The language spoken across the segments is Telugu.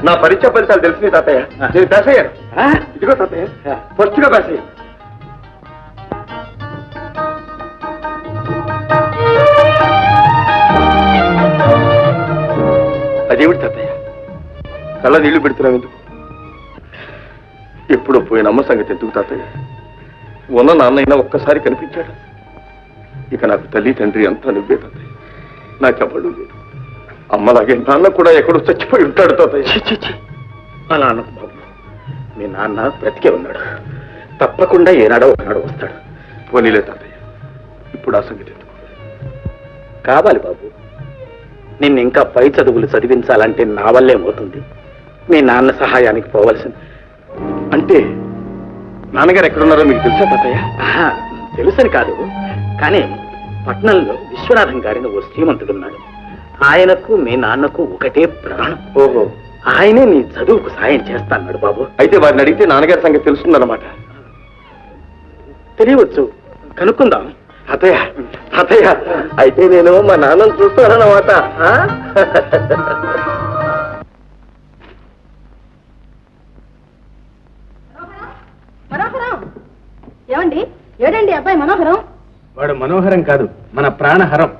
నా పరీక్ష ఫలితాలు తెలిసింది తాతయ్య. నేను పాస్ అయ్యాను. ఇదిగో తాతయ్య, ఫస్ట్ గా పాస్ అయ్యాను. అదేమిటి తాతయ్య కళ్ళ నీళ్లు పెడుతున్నావు ఎందుకు? ఎప్పుడో పోయిన అమ్మ సంగతి ఎందుకు తాతయ్య? ఉన్న నాన్నైనా ఒక్కసారి కనిపించాడు. ఇక నాకు తల్లి తండ్రి అంతా నువ్వే తాతయ్య. నాకెవ్వడు లేదు. అమ్మలాగే నాన్న కూడా ఎక్కడో చచ్చిపోయి ఉంటాడు తాతయ్య. మా నాన్న బాబు, మీ నాన్న బ్రతికే ఉన్నాడు. తప్పకుండా ఏనాడో ఒకనాడు వస్తాడు. పోనీలే తాతయ్య, ఇప్పుడు ఆ సంగతి ఎందుకు? కావాలి బాబు, నిన్ను ఇంకా పై చదువులు చదివించాలంటే నా వల్లేమవుతుంది. మీ నాన్న సహాయానికి పోవలసింది. అంటే నాన్నగారు ఎక్కడున్నారో మీకు తెలుసా తాతయ్య? తెలుసని కాదు, కానీ పట్నంలో విశ్వనాథం గారిని ఓ శ్రీమంతుడున్నాడు. ఆయనకు మీ నాన్నకు ఒకటే ప్రాణం. ఓహో, ఆయనే నీ చదువుకు సాయం చేస్తాన్నాడు బాబు. అయితే వారిని అడిగితే నాన్నగారి సంగతి తెలుస్తుందన్నమాట. తెలియవచ్చు, కనుక్కుందాం. తాతయ్య తాతయ్య, అయితే నేను మా నాన్నను చూస్తానన్నమాట. మనోహరం ఏమండి? ఏడండి అబ్బాయి మనోహరం? వాడు మనోహరం కాదు, మన ప్రాణహరం.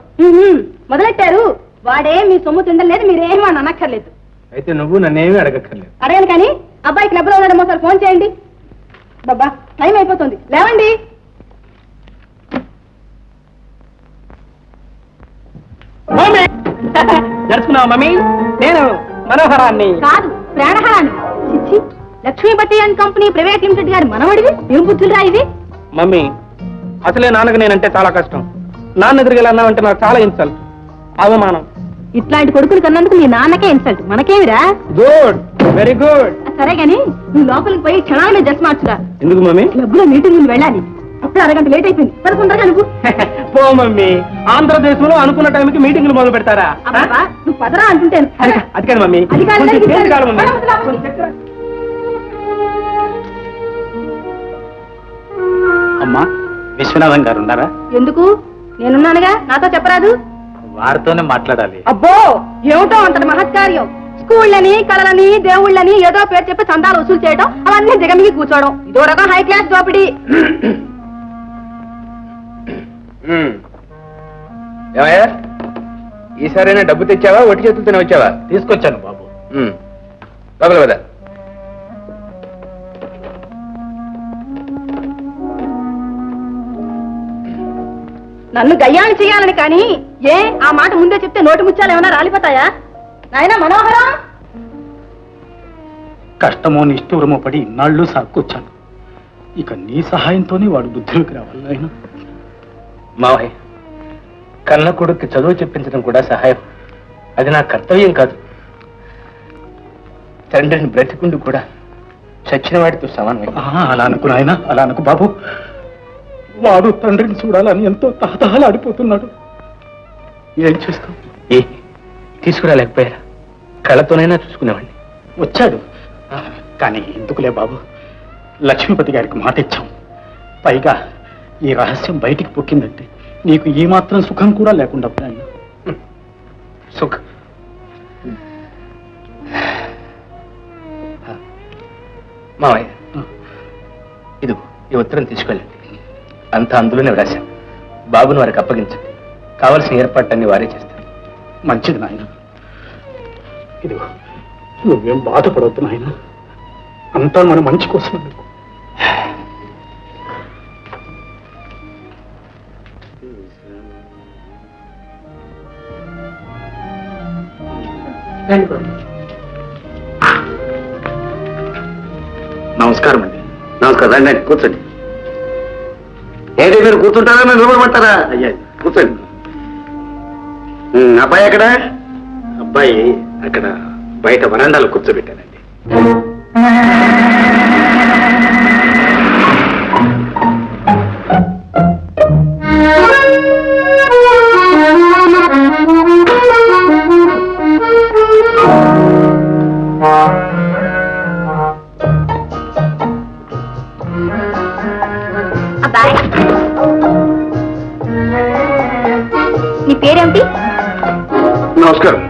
మొదలెట్టారు. వాడే మీ సొమ్ము తిండలేదు, మీరేమీ అని అనక్కర్లేదు. అయితే నువ్వు నన్నేమీ అడగక్కర్లేదు. అడగను కానీ అబ్బాయి క్లబ్ లో ఉన్నాడేమో సార్, ఫోన్ చేయండి. బాబా టైం అయిపోతుంది, లేవండి. నడుచుకున్నావు మమ్మీ? నేను మనోహరాన్ని కాదు, ప్రాణహరాన్ని. చిచ్చి, లక్ష్మీ బట్టి అండ్ కంపెనీ ప్రైవేట్ లిమిటెడ్ గారి మనవడివి. ఏం బుద్ధులు రా ఇది? మమ్మీ, అసలే నాన్నకు నేనంటే చాలా కష్టం. నాన్న ఎదురుగా అన్నావంటే నాకు చాలా ఇన్సల్ట్, అవమానం. ఇట్లాంటి కొడుకులు కన్నందుకు మీ నాన్నకే ఇన్సల్ట్, మనకేమిరా? Good, very good. సరే గాని నువ్వు లోపలికి పోయి క్షణాలనే డ్రెస్ మార్చురా. ఎందుకు మమ్మీ? క్లబ్ లో మీటింగ్ వెళ్ళాలి. అప్పుడు అరగంట లేట్ అయిపోయింది. పదకొండగా నువ్వు పో మమ్మీ. ఆంధ్రదేశంలో అనుకున్న టైంకి మీటింగ్లు మొదలు పెడతారా? నువ్వు పదరా అంటుంటాను. అది కాదు మమ్మీ, అది కాదు, కొంచెం చేతి కాలం ఉంది. అమ్మా, విశ్వనాథం గారు ఉన్నారా? ఎందుకు? నేనున్నానుగా, నాతో చెప్పరాదు? వారితోనే మాట్లాడాలి. అబ్బో, ఏమిటో అంతటి మహత్కార్యం. స్కూళ్ళని, కళలని, దేవుళ్ళని ఏదో పేరు చెప్పి చందాలు వసూలు చేయడం, అవన్నీ దిగమిగి కూర్చోవడం, ఇదో రకం హై క్లాస్ దోపిడీ. ఏమయ్యా, ఈసారైనా డబ్బు తెచ్చావా, ఒట్టి చేతులతోనే వచ్చావా? తీసుకొచ్చాను బాబు. లోపల కదా. నన్ను గయ్యాన్ని చెయ్యాలని కానీ ఏ ఆ మాట ముందే చెప్తే నోటి ముత్యాలు ఏమైనా రాలిపోతాయా? నాయనా మనోహరం, కష్టమో నిష్ఠూరమో పడి ఇన్నాళ్ళు సాక్కొచ్చాను. ఇక నీ సహాయంతోనే వాడు బుద్ధిలోకి రావాలి. ఆయన మావయ్య, కన్న కొడుక్కి చదువు చెప్పించడం కూడా సహాయం. అది నా కర్తవ్యం కాదు. తండ్రిని బ్రతికుండు కూడా చచ్చిన వాడితో సమానమే. అలా అనుకు నాయన, అలా అనుకు బాబు. వాడు తండ్రిని చూడాలని ఎంతో తహతహలాడిపోతున్నాడు. ఏం చేస్తాం? తీసుకురాలేకపోయారా? కళ్ళతోనైనా చూసుకునేవాడిని. వచ్చాడు, కానీ ఎందుకులే బాబు. లక్ష్మీపతి గారికి మాట ఇచ్చాం. పైగా ఈ రహస్యం బయటికి పొక్కిందంటే నీకు ఈ మాత్రం సుఖం కూడా లేకుండా పోయాను. సుఖం మావయ్య, ఇదిగో ఈ ఉత్తరం తీసుకెళ్ళండి. అంతా అందులోనే వ్రాశాను. బాబుని వారికి అప్పగించండి. కావలసిన ఏర్పాట్లన్నీ వారే చేస్తారు. మంచిది నాయన. ఇదిగో, నువ్వేం బాధపడవద్దు నాయన. అంతా మన మంచి కోసం. నమస్కారం అండి. నమస్కారం. రండి, కూర్చోండి. ఏంటి మీరు కూర్చుంటారా, మీరు నిలబడమంటారా? అయ్యా, కూర్చోండి. అబ్బాయి ఎక్కడ? అబ్బాయి అక్కడ బయట వరండాలో కూర్చోబెట్టానండి. నీ పేరేమిటి? నమస్కారం.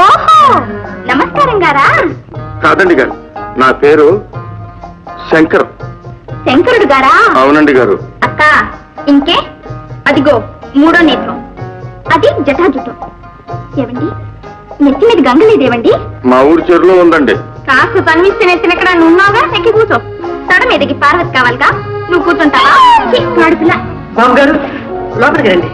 ఓహో, నమస్కారం. బంగారం గారా? కాదండి గారు, నా పేరు శంకర్. శంకరుడు గారా? అవునండి గారు. అక్క ఇంకే, అదిగో మూడో నేత్రం, అది జటాజుటం. ఏవండి, నెత్తి మీద గంగ లేదేవండి? మా ఊరి చెరులో ఉందండి. కాస్త తన్విస్తే నెత్తినెక్కడ నువ్వు ఉన్నావుగా, ఎక్కి కూర్చో. తడ మీదకి పార్వతి కావాలిగా, నువ్వు కూర్చుంటావా? కాడుపిల్ల. బాబు గారు లోపలికి రండి.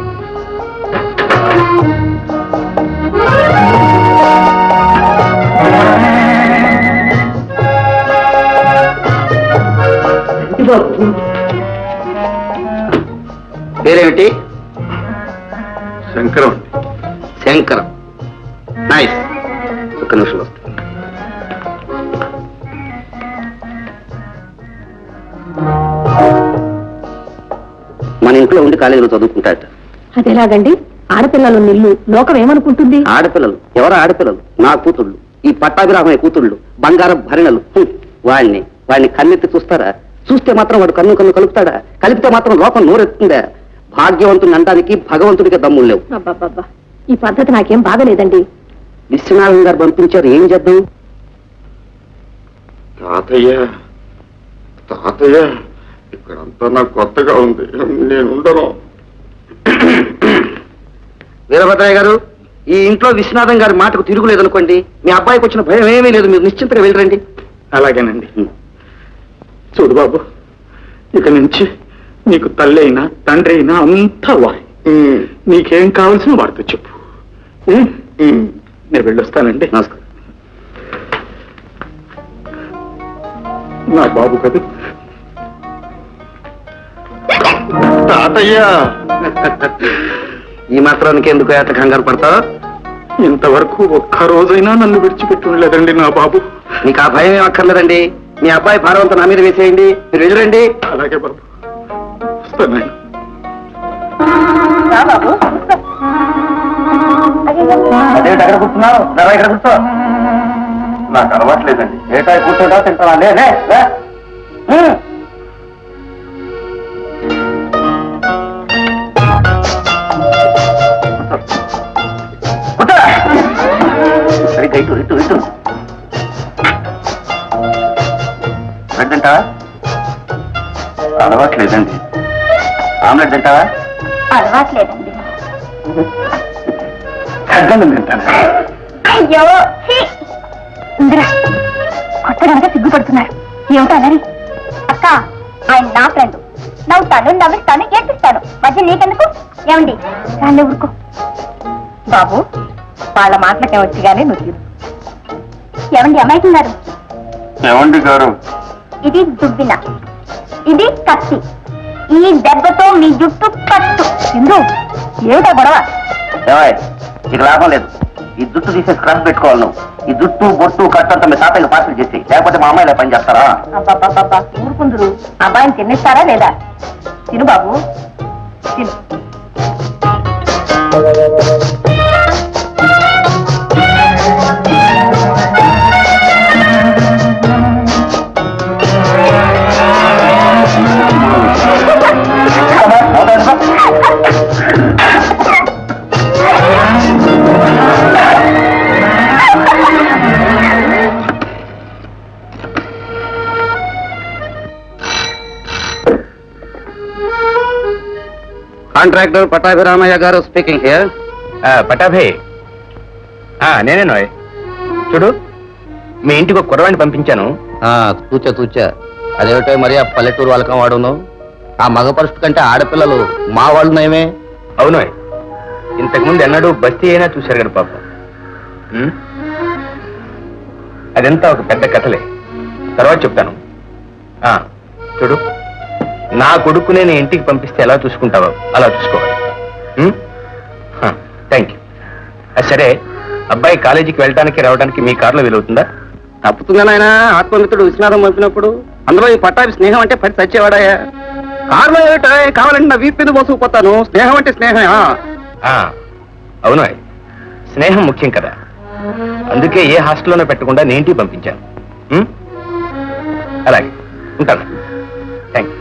పేరేమిటి? శంకరం. శంకరం. నైస్. ఒక్క నిమిషం వస్తుంది. మన ఇంట్లో ఉండి కాలేజీలో చదువుకుంటాట. అదేలాగండి, ఆడపిల్లలు నిల్లు లోకం ఏమనుకుంటుంది? ఆడపిల్లలు? ఎవరు ఆడపిల్లలు? నా కూతుళ్ళు, ఈ పట్టాభిరామయ్య కూతుళ్ళు, బంగారం భరిణలు. వాడిని కన్నెత్తి చూస్తారా? చూస్తే మాత్రం వాడు కన్ను కలుపుతాడా? కలిపితే మాత్రం లోకం నోరెత్తుందా? భాగ్యవంతుని అనడానికి భగవంతుడికి దమ్ములు లేవు. అబ్బబ్బబ్బా, ఈ పద్ధతి నాకేం బాగలేదండి. విశ్వనాథం గారు పంపించారు, ఏం చేద్దాం? తాతయ్య, తాతయ్య, ఇక్కడంతా నాకు కొత్తగా ఉంది, నేను ఉండను. వీరభద్రయ్య గారు, ఈ ఇంట్లో విశ్వనాథం గారి మాటకు తిరుగులేదనుకోండి, మీ అబ్బాయికి వచ్చిన భయం ఏమీ లేదు, మీరు నిశ్చింతగా వెళ్ళరండి. అలాగేనండి. చూడు బాబు, ఇక నుంచి నీకు తల్లి అయినా తండ్రి అయినా అంతా వాయి. నీకేం కావాల్సిన వాడితో చెప్పు. నేను వెళ్ళొస్తానండి. నమస్కారం. నా బాబు కదా. తాతయ్య, ఈ మాత్రానికి ఎందుకు ఏట కంగారు పడతావు? ఇంతవరకు ఒక్క రోజైనా నన్ను విడిచిపెట్టి ఉండలేదండి నా బాబు. మీకు ఆ భయం ఏం అక్కర్లేదండి. మీ అబ్బాయి భారవంతా నా మీద వేసేయండి, మీరు వెళ్ళరండి. అలాగే బాబు, వస్తాను. అదేంటి అక్కడ కూర్చున్నావు? ఇక్కడ కూర్చో. నాకు అలవాట్లేదండి. ఏటా కూర్చోటా తింటావా? లే లే, లే. సరిగ్గా ఇటు ఇటు ఇటు. బ్రెడ్ తింటావా? అలవాట్లేదండి. ఆమ్లెట్ తింటావా? అలవాట్లేదండి. తగ్గండి తింటాను. అయ్యో ఇందిరా, కొత్తగా సిగ్గుపడుతున్నారు. ఏమిటో అన్నది? అక్క, ఆయన నా ఫ్రెండ్, నవ్వుతాను నవ్విస్తాను ఏడ్పిస్తాను, మధ్య నీకెందుకు? ఏమండి రాళ్ళు ఊరుకో. బాబు, వాళ్ళ మాటలకే వచ్చి కానీ నువ్వు ఏమండి అమ్మాయితున్నారు? ఏమండి గారు? ఇది దుబ్బిన, ఇది కత్తి, ఈ దెబ్బతో మీ జుట్టు పట్టు. ఎందు ఏమిటా గొడవ? ఇక లాభం లేదు. ఈ జుట్టు తీసేసి క్రాస్ పెట్టుకోవాలి నువ్వు. ఈ జుట్టు బొట్టు కట్టంతా మీ తాతయ్యకి పార్సల్ చేసి, లేకపోతే మా అమ్మాయిలా పని చేస్తారా? అబ్బాబ్బాబ్బా, ఊరుకుందరు. అబ్బాయిని తిన్నిస్తారా లేదా? తిను బాబు, తిను. కాంట్రాక్టర్ పట్టాభిరామయ్య గారు స్పీకింగ్ హియర్. పటాభే, నేనే నోయ్. చూడు, మీ ఇంటికి ఒక కుర్రవాడిని పంపించాను. తూచా అదేమిటో మరి ఆ పల్లెటూరు వాళ్ళకం వాడును. ఆ మగ పరుషుడు కంటే ఆడపిల్లలు మా వాళ్ళు నయమే. అవును, ఇంతకుముందు ఎన్నడూ బస్తీ అయినా చూశారు కదా పాప. అదంతా ఒక పెద్ద కథలే, తర్వాత చెప్తాను. చూడు, నా కొడుకునే నీ ఇంటికి పంపిస్తే ఎలా చూసుకుంటావో అలా చూసుకోవాలి. Thank you. సరే, అబ్బాయి కాలేజీకి వెళ్ళడానికి రావడానికి మీ కారులో వీలవుతుందా? తప్పుతుందా నాయన? ఆత్మమిత్రుడు విశ్వనాథం పంపినప్పుడు అందులో ఈ పట్టాభి స్నేహం అంటే పడి చచ్చేవాడాయా? కారులో ఏమిటో కావాలంటే నా వీపు మీద మోసుకుపోతాను. స్నేహం అంటే స్నేహం. అవును, స్నేహం ముఖ్యం కదా. అందుకే ఏ హాస్టల్లోనే పెట్టకుండా నేను ఇంటికి పంపించాను. అలాగే ఉంటాను. Thank you.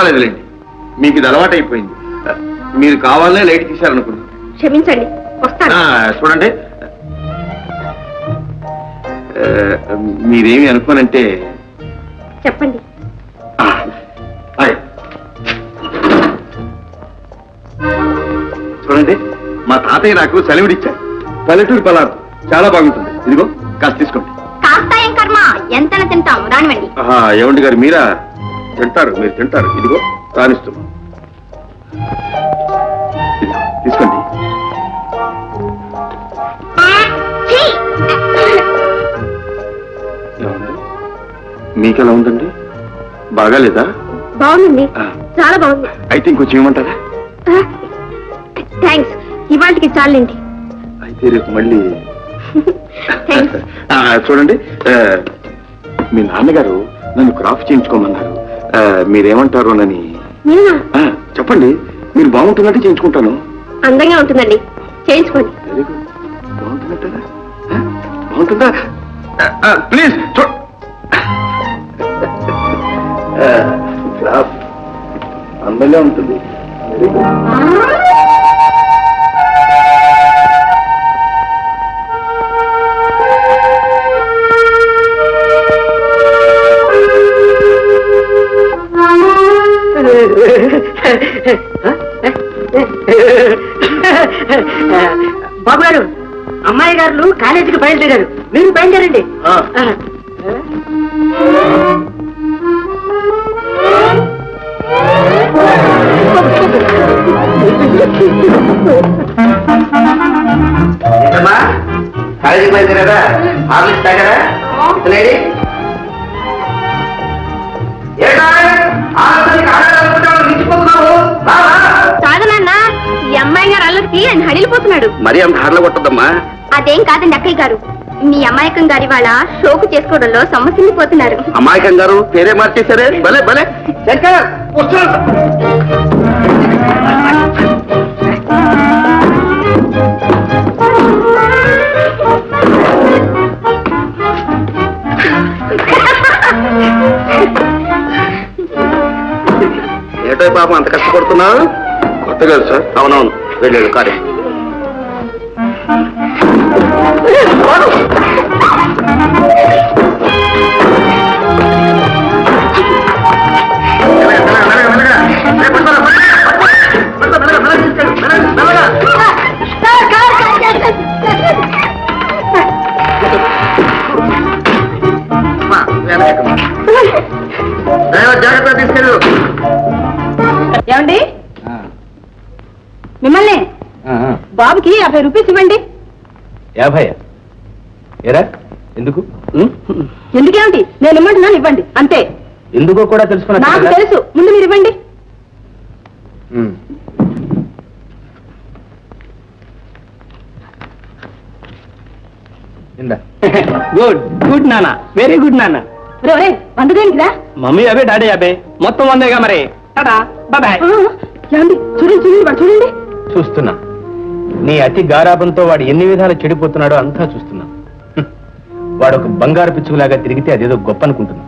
పర్వాలేదులేండి, మీకు ఇది అలవాటు అయిపోయింది. మీరు కావాలనే లైట్ తీశారనుకున్నాను. క్షమించండి, వస్తాను. చూడండి, మీరేమి అనుకోనంటే చెప్పండి. చూడండి, మా తాతయ్య నాకు సెలవుడిచ్చారు. పల్లెటూరు పలారం చాలా బాగుంటుంది. ఇదిగో కాస్త తీసుకోండి. కాస్త ఏం కర్మ, ఎంతైనా తింటాం, రానివ్వండి. ఏమండి గారు, మీరా తింటారు? మీరు తింటారు. ఇదిగో రానిస్తున్నాం, తీసుకోండి. మీకెలా ఉందండి? బాగాలేదా? బాగుందండి, చాలా బాగుంది. అయితే ఇంకొంచెం ఏమంటారా? థ్యాంక్స్, ఇవాళకి చాలండి. అయితే రేపు మళ్ళీ. థ్యాంక్స్. చూడండి, మీ నాన్నగారు నన్ను క్రాఫ్ చేయించుకోమన్నారు. మీరేమంటారోనని. చెప్పండి, మీరు బాగుంటుందంటే చేయించుకుంటాను. అందంగా ఉంటుందండి, చేయించుకోండి. Very good. బాగుంటుందంటారా? బాగుంటుందా? ప్లీజ్ క్రాఫ్ అందంగా ఉంటుంది. Very good. బాబు గారు, అమ్మాయి గారు కాలేజీకి బయలుదేరారు, మీరు బయలుదేరండి. కాలేజీకి బయలుదేరారా? హార్లిక్స్ తాగారా? లేడీ కాదనన్నా, ఈ అమ్మాయి గారు అల్లరికి ఆయన హడిలిపోతున్నాడు. మరీ అంత హార్లో కొట్టద్దమ్మా. అదేం కాదండి అక్కయ్య గారు, మీ అమాయకం గారి వాళ్ళ షోకు చేసుకోవడంలో సమస్యపోతున్నారు. అమాయకం గారు పేరే మార్చేశారే. భలే భలే. శంకర్, ఏటో పాపం అంత కష్టపడుతున్నావు? కొత్త కాదు సార్. అవునవును, వెళ్ళాడు కార్యం. జాగ్రత్త తీసుకెళ్ళు. ఏమండి, మిమ్మల్ని బాబుకి 50 రూపీస్ ఇవ్వండి. 50? ఏరా, ఎందుకు? ఎందుకేమిటి, నేను ఇమ్మంటున్నాను, ఇవ్వండి అంతే. ఎందుకో కూడా తెలుసుకున్నా. నాకు తెలుసు, ముందు మీరు ఇవ్వండి. గుడ్ గుడ్ నాన్న, వెరీ గుడ్ నాన్న. రే వందదేనికిరా? మమ్మీ అవే, డాడీ అవే, మొత్తం 100గా మరి. బాయ్. ఏమండి, చూడండి చూడండి, వాడు చూడండి. చూస్తున్నా, నీ అతి గారాబంతో వాడు ఎన్ని విధాలు చెడిపోతున్నాడో అంతా చూస్తున్నా. వాడు ఒక బంగారు పిచ్చుకులాగా తిరిగితే అదేదో గొప్ప అనుకుంటున్నా.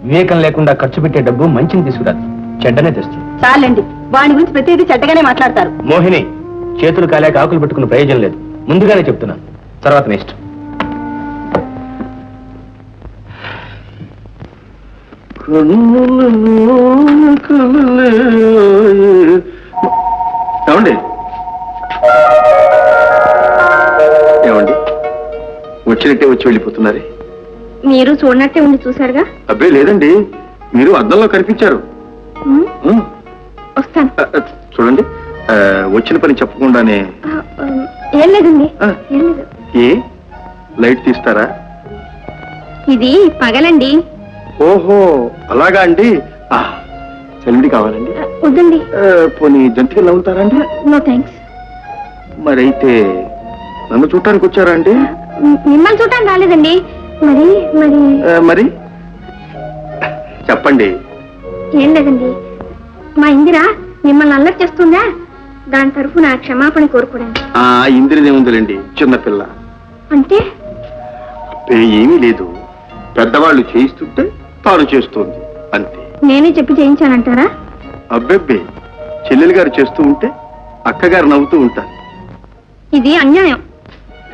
వివేకం లేకుండా ఖర్చు పెట్టే డబ్బు మంచిని తీసుకురాదు, చెడ్డనే తెస్తుంది. చాలండి, వాడి గురించి ప్రతిదీ చెడ్డగానే మాట్లాడతారు. మోహిని, చేతులు కాలేక ఆకులు పెట్టుకున్న ప్రయోజనం లేదు. ముందుగానే చెప్తున్నాను, తర్వాత నెక్స్ట్. ఏమండి, ఏమండి, వచ్చినట్టే వచ్చి వెళ్ళిపోతున్నారే. మీరు చూడనట్టే ఉండి చూసారుగా. అబ్బే లేదండి, మీరు అద్దంలో కనిపించారు. వస్తాను. చూడండి, వచ్చిన పని చెప్పకుండానే. ఏం లేదండి, ఏం లేదు. ఏ లైట్ తీస్తారా? ఇది పగలండి. ఓహో, అలాగా అండి. సెలవుడి కావాలండి? వద్దండి. పోనీ జంతికలు నవ్వుతారా అండి? No thanks. మరైతే నన్ను చూడటానికి వచ్చారా అండి? మిమ్మల్ని చూడటానికి రాలేదండి. మరి మరి మరి చెప్పండి. ఏం లేదండి, మా ఇందిరా మిమ్మల్ని అల్లరి చేస్తుందా, దాని తరఫున క్షమాపణ కోరుకోండి. ఇందిరదేముందిలేండి, చిన్నపిల్ల. అంటే ఏమీ లేదు, పెద్దవాళ్ళు చేయిస్తుంటే తాను చేస్తుంది అంతే. నేనే చెప్పి చేయించానంటారా? అబ్బెబ్బే, చెల్లెలు గారు చేస్తూ ఉంటే అక్కగారు నవ్వుతూ ఉంటారు. ఇది అన్యాయం.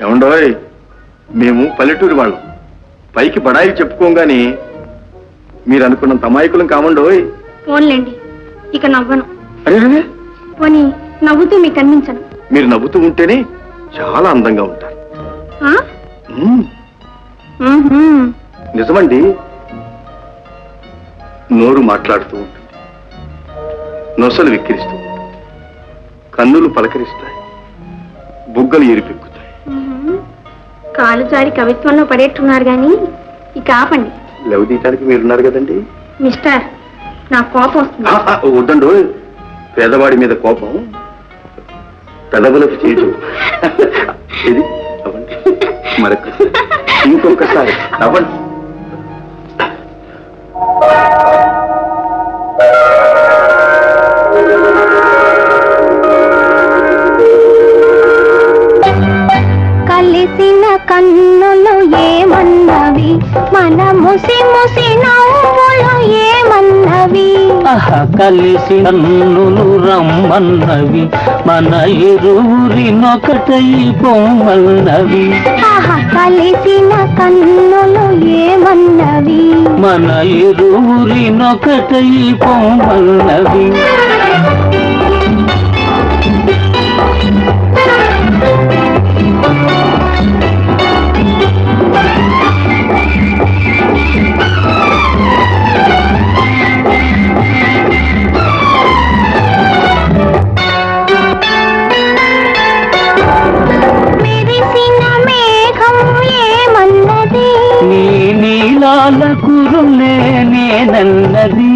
ఏమండోయ్, మేము పల్లెటూరి వాళ్ళం. పైకి బడాయి చెప్పుకోగానే మీరు అనుకున్నంత అమాయకులం కామండోయ్. ఫోన్లేండి, ఇక నవ్వను. అరే, పోనీ నవ్వుతూ మీకు కనిపించను. మీరు నవ్వుతూ ఉంటేనే చాలా అందంగా ఉంటారు. ఆ? మ్మ్. మ్మ్హ్మ్. నిజమండి. నోరు మాట్లాడుతూ ఉంటుంది, నొసలు విక్కిరిస్తూ ఉంటుంది, కన్నులు పలకరిస్తాయి, బుగ్గలు ఎరిపెక్కుతాయి. మ్మ్హ్మ్. కాలు జారి కవిత్వంలో పడేట్టున్నారు గాని ఇక ఆపండి. లవ్ తీయటానికి మీరున్నారు కదండి. మిస్టర్, నా కోపం వస్తుంది. వద్దండు, పేదవాడి మీద కోపం పెదవులకు చేటు. ఇది అవ్వండి, మరొక ఇంకొకసారి అవ్వండి. కలిసిన కన్నులు ఏమన్నవి, మన ముసి ముసి నవ్వులు ఏమన్నవి. కలిసి కన్నులు రమ్మన్నవి, మన ఇరువురినొకటై పొమ్మన్నవి. కలిసిన కన్నులు ఏమన్నవి, మన ఇరువురినొకటై పొమ్మన్నవి. నీలాల కురులే నేనన్నది,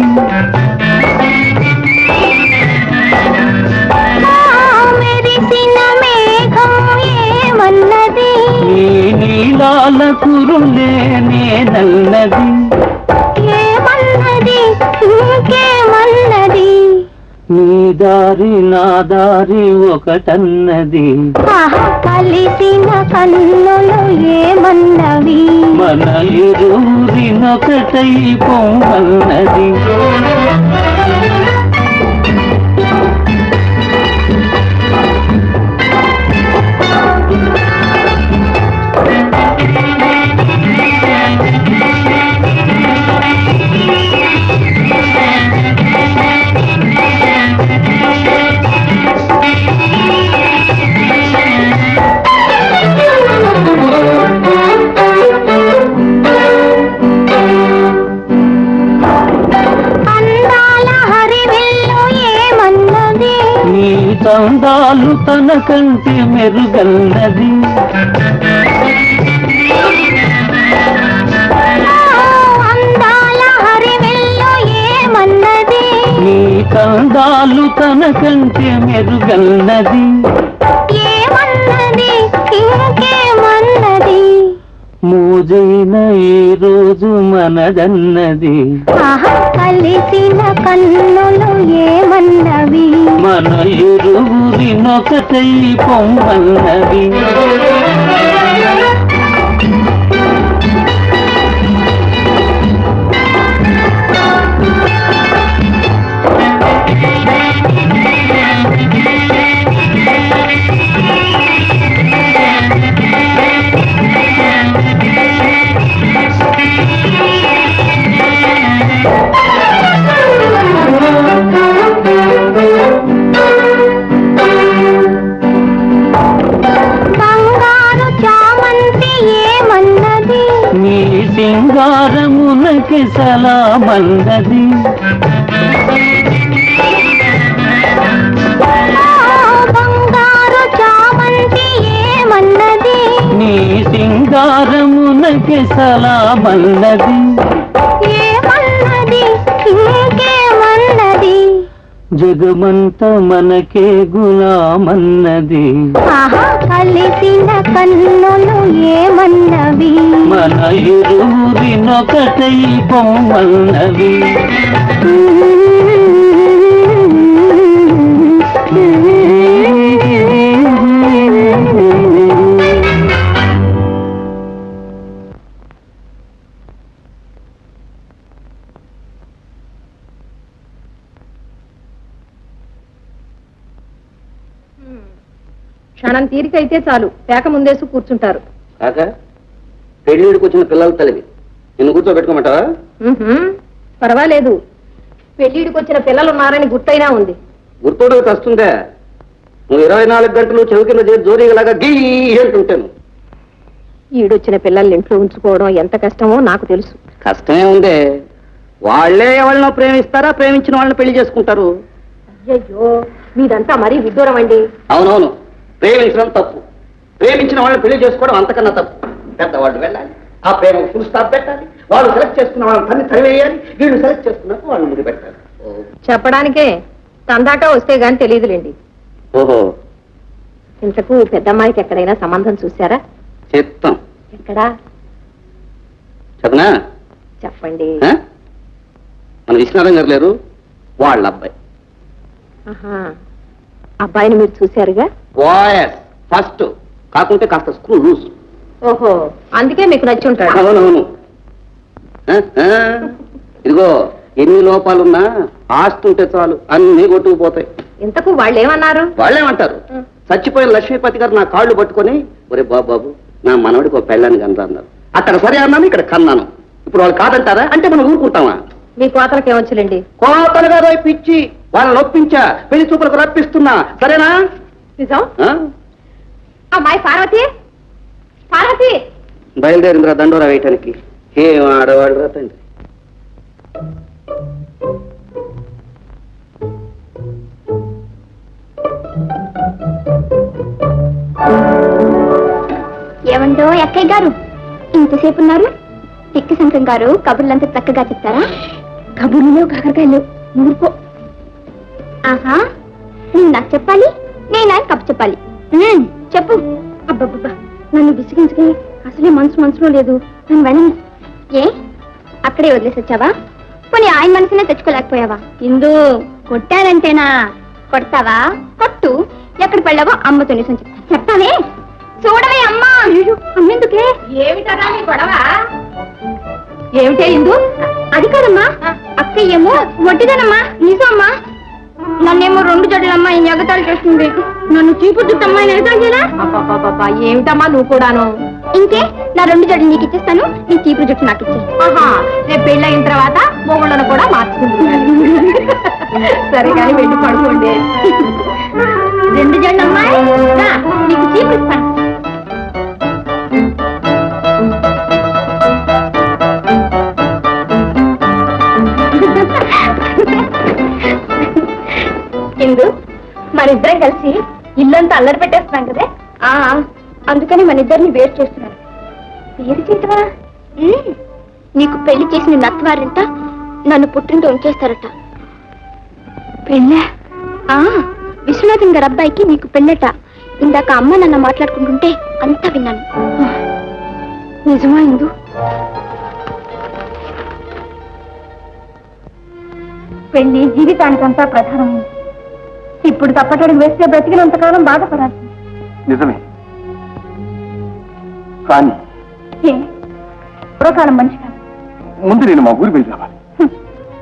మెరిసిన మేఘం ఏమన్నది. నీ నీలాల కురులే నేనన్నది, ఏమన్నది ఇంకేమన్నది. నీ దారి నా దారి ఒకటన్నది. కలిసిన కన్నులు ఏమన్నవి, మన ఇరువురినొకటై పొమ్మన్నది. తందాలు తన కంటే మెరుగన్నది. అందాల హరివిల్లు ఏమన్నది. నీ కందాలు తన కంటే మెరుగన్నది. ఏమన్నది ఇంకేమన్నది. మోజైన ఈ రోజు మనదన్నది. కలిసిన కన్నులు ఏమన్నవి, మన ఇరువురినొకటై పొమ్మన్నవి. సింగారమునకి సలామన్నది. బంగారు చామంతి ఏమన్నది. నీ సింగారమునకి సలామన్నది. ఏమన్నది ఇంకేమన్నది. జగమంత మనకే గులామన్నది. కలిసిన కన్నులు ఏమన్నవి, మన ఇరువురినొకటై పొమ్మన్నవి. క్షణం తీరికైతే చాలు పేక ముందేసి కూర్చుంటారు. కాక పెళ్లిడికి వచ్చిన పిల్లల తల్లివి, నిన్ను కూర్చోబెట్టుకోమంటావా? పర్వాలేదు, పెళ్లిడికి వచ్చిన పిల్లలు ఉన్నారని గుర్తైనా ఉంది. గుర్తోడకి వస్తుందే, నువ్వు 24 గంటలు చెవికిన జోరీలాగా గీ అంటుంటాను. ఈడొచ్చిన పిల్లల్ని ఇంట్లో ఉంచుకోవడం ఎంత కష్టమో నాకు తెలుసు. కష్టమే ఉందే, వాళ్లే ఎవరినో ప్రేమిస్తారా, ప్రేమించిన వాళ్ళని పెళ్లి చేసుకుంటారు. అయ్యో, మీదంతా మరీ విడ్డూరం అండి. అవునవును, ప్రేమించడం తప్పు, ప్రేమించిన వాళ్ళని పెళ్లి చేసుకోవడం అంతకన్నా తప్పు. పెద్దవాళ్ళు వెళ్ళాలి, ఆ ప్రేమ ఫుల్ స్టాప్ పెట్టాలి, వాళ్ళు సెలెక్ట్ చేసుకున్న వాళ్ళని తన్ని తరివేయాలి, వీళ్ళు సెలెక్ట్ చేసుకున్నట్టు వాళ్ళు ముందు పెట్టాలి. చెప్పడానికే తందాక వస్తే గాని తెలియదులేండి. ఓహో, ఇంతకు పెద్దమ్మాయికి ఎక్కడైనా సంబంధం చూశారా? చెప్తాం. ఎక్కడా చెప్పనా? చెప్పండి. మన విశ్వనాథం గారు లేరు, వాళ్ళ అబ్బాయి. అబ్బాయిని మీరు చూశారుగా? వాయస్ ఫస్ట్, కాకుంటే కాస్త స్క్రూ లూజ్. ఓహో, అందుకే మీకు నచ్చి ఉంటాడు. అవునవును. ఇదిగో, ఎన్ని లోపాలున్నా ఆస్తి ఉంటే చాలు, అన్ని కొట్టుకుపోతాయి. ఇంతకు వాళ్ళు ఏమన్నారు? వాళ్ళేమంటారు, చచ్చిపోయిన లక్ష్మీపతి గారు నా కాళ్ళు పట్టుకొని, ఒరే బాబు నా మనవడికి ఒక పెళ్ళాన్ని కన్నా అన్నారు. అక్కడ సరే అన్నాను, ఇక్కడ కన్నాను. ఇప్పుడు వాళ్ళు కాదంటారా అంటే మనం ఊరుకుంటామా? మీ కోతలకి ఏమొచ్చులేండి. కోతలుగా పిచ్చి వాళ్ళని ఒప్పించా, పెళ్లి చూపులకు రప్పిస్తున్నా, సరేనా? నిజం. అమ్మాయి పార్వతి, పార్వతి బయలుదేరిందిరా దండోరా వేయటానికి. ఏం ఆడవాళ్ళు రా తండ్రి. ఏమండో అక్కయ్య గారు, ఇంతసేపు ఉన్నారు? తిక్కి శంకరం గారు కబుర్లంతా చక్కగా చెప్తారా? కబుర్లు కాకరకాయలు ఊరుకో. ఆహా, నువ్వు నాకు చెప్పాలి, నేను ఆయన కబు చెప్పాలి. చెప్పు. అబ్బబ్బబ్బా, నన్ను విసిగించుకే అసలే మనసులో లేదు. నన్ను వెళ్ళను. ఏ అక్కడే వదిలేసి వచ్చావా? పోనీ ఆయన మనసునే తెచ్చుకోలేకపోయావా? ఇందు కొట్టారంటేనా? కొడతావా? కొట్టు. ఎక్కడికి వెళ్ళావో అమ్మతో నిజం చెప్తా. చెప్తావే? చూడవే అమ్మా. అమ్మెందుకే? ఏమిటరా మీ గొడవ? ఏమిటే ఇందు? అది కాదమ్మా, అక్కయ్యేమో వడ్డీదనమ్మా. నిజమ్మా, నన్నేమో 2 జడలమ్మా ఈ ఎగతాళి చేస్తుంది. నన్ను చీపు చుట్టమ్మా ఎగతాళి చేయరా? అబ్బా, ఏమిటమ్మా నువ్వు కూడాను? ఇంకే, నా 2 జడలు నీకు ఇచ్చేస్తాను, నీ చీపు జుట్టు నాకు ఇచ్చే. ఆహా, రేపు పెళ్ళయిన తర్వాత మొగుళ్ళను కూడా మార్చుకుంటున్నాను. సరే కానీ వెళ్ళి పడుకోండి. 2 జడలమ్మా, నీకు చీపు ఇస్తాను. ఇందు, మనిద్దరం కలిసి ఇల్లంతా అల్లరి పెట్టేస్తున్నాం కదే. అందుకని మన ఇద్దరిని వేరు చేస్తున్నాను. వేరు చేయటమా? నీకు పెళ్లి చేసిన నత్వారంట నన్ను పుట్టింటూ ఉంచేస్తారట. పెళ్ళా? విశ్వనాథన్ గారి అబ్బాయికి నీకు పెళ్ళట. ఇందాక అమ్మ నన్ను మాట్లాడుకుంటుంటే అంతా విన్నాను. నిజమా ఇందు? పెళ్లి జీవితానికంతా ప్రధానం. ఇప్పుడు తప్పటడుగు వేస్తే బ్రతికినంతకాలం బాధపడాలి. నిజమే, కానీ పూర్వకాలం మనిషి కాదు. ముందు నేను మా ఊరు వెళ్ళి రావాలి.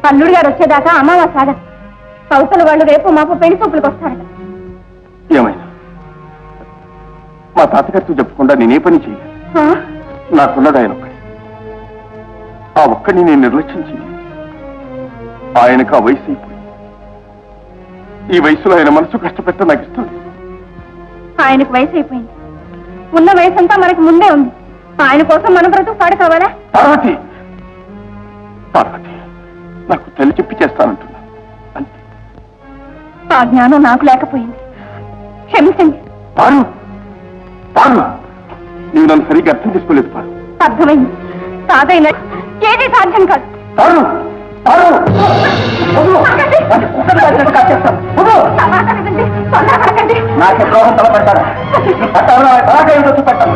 అల్లుడు గారు వచ్చేదాకా అమావాస్య ఆగదు. కౌసల వాళ్ళు రేపు మాపు పెళ్లి చూపులకు వస్తారట. ఏమైనా మా తాతగారితో చెప్పకుండా నేనే పని చేయలేదు. నాకున్నది ఆయన ఒక్కడి. ఆ ఒక్కడిని నేను నిర్లక్ష్యం చేయలేదు. ఆయనకు ఆ వయసు అయిపోయింది. ఈ వయసులో ఆయన మనసు కష్టపెట్ట నాకు ఇష్టం. ఆయనకు వయసు అయిపోయింది. ఉన్న వయసు అంతా మనకు ముందే ఉంది. ఆయన కోసం మన బ్రతుకు పాడు కావాలా? పార్వతి, పార్వతి, నాకు తల్లి చెప్పి చేస్తానంటున్నా. అంతే. ఆ జ్ఞానం నాకు లేకపోయింది, క్షమించండి. పారు, పారు, నీవు నన్ను సరిగ్గా అర్థం చేసుకోలేదు. పారు, అర్థమైంది. సాధైన ఏది సాధ్యం కాదు. పారు, పారు, నాకు ద్రోహం తలపెట్టాడు. చూపెట్టాను.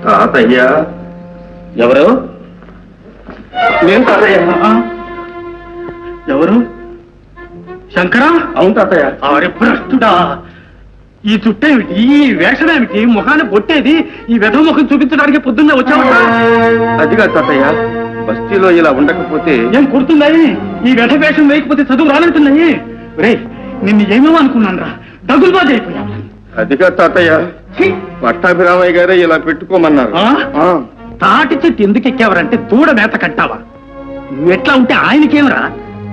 తాతయ్య. ఎవరు? నేను తాతయ్య. ఎవరు? శంకరా. అవును తాతయ్య. అరే భ్రష్టుడా, ఈ చుట్టేమిటి, ఈ వేషమేమిటి, ముఖాన్ని కొట్టేది, ఈ వెధ ముఖం చూపించడానికి పొద్దున్నే వచ్చావట. అదిగా తాతయ్య, బస్తీలో ఇలా ఉండకపోతే ఏం కుడుతున్నాయి, ఈ వెధ వేషం వేయకపోతే చదువు రానంటున్నాయి. రే, నిన్ను ఏమేమో అనుకున్నాను రా, డగులుబాజీ అయిపోయా. అదిగా తాతయ్య, పట్టాభిరామయ్య గారే ఇలా పెట్టుకోమన్నారు. తాటి చెట్టు ఎందుకు ఎక్కేవారంటే దూడ మేత కట్టావా? నువ్వెట్లా ఉంటే ఆయనకేమరా?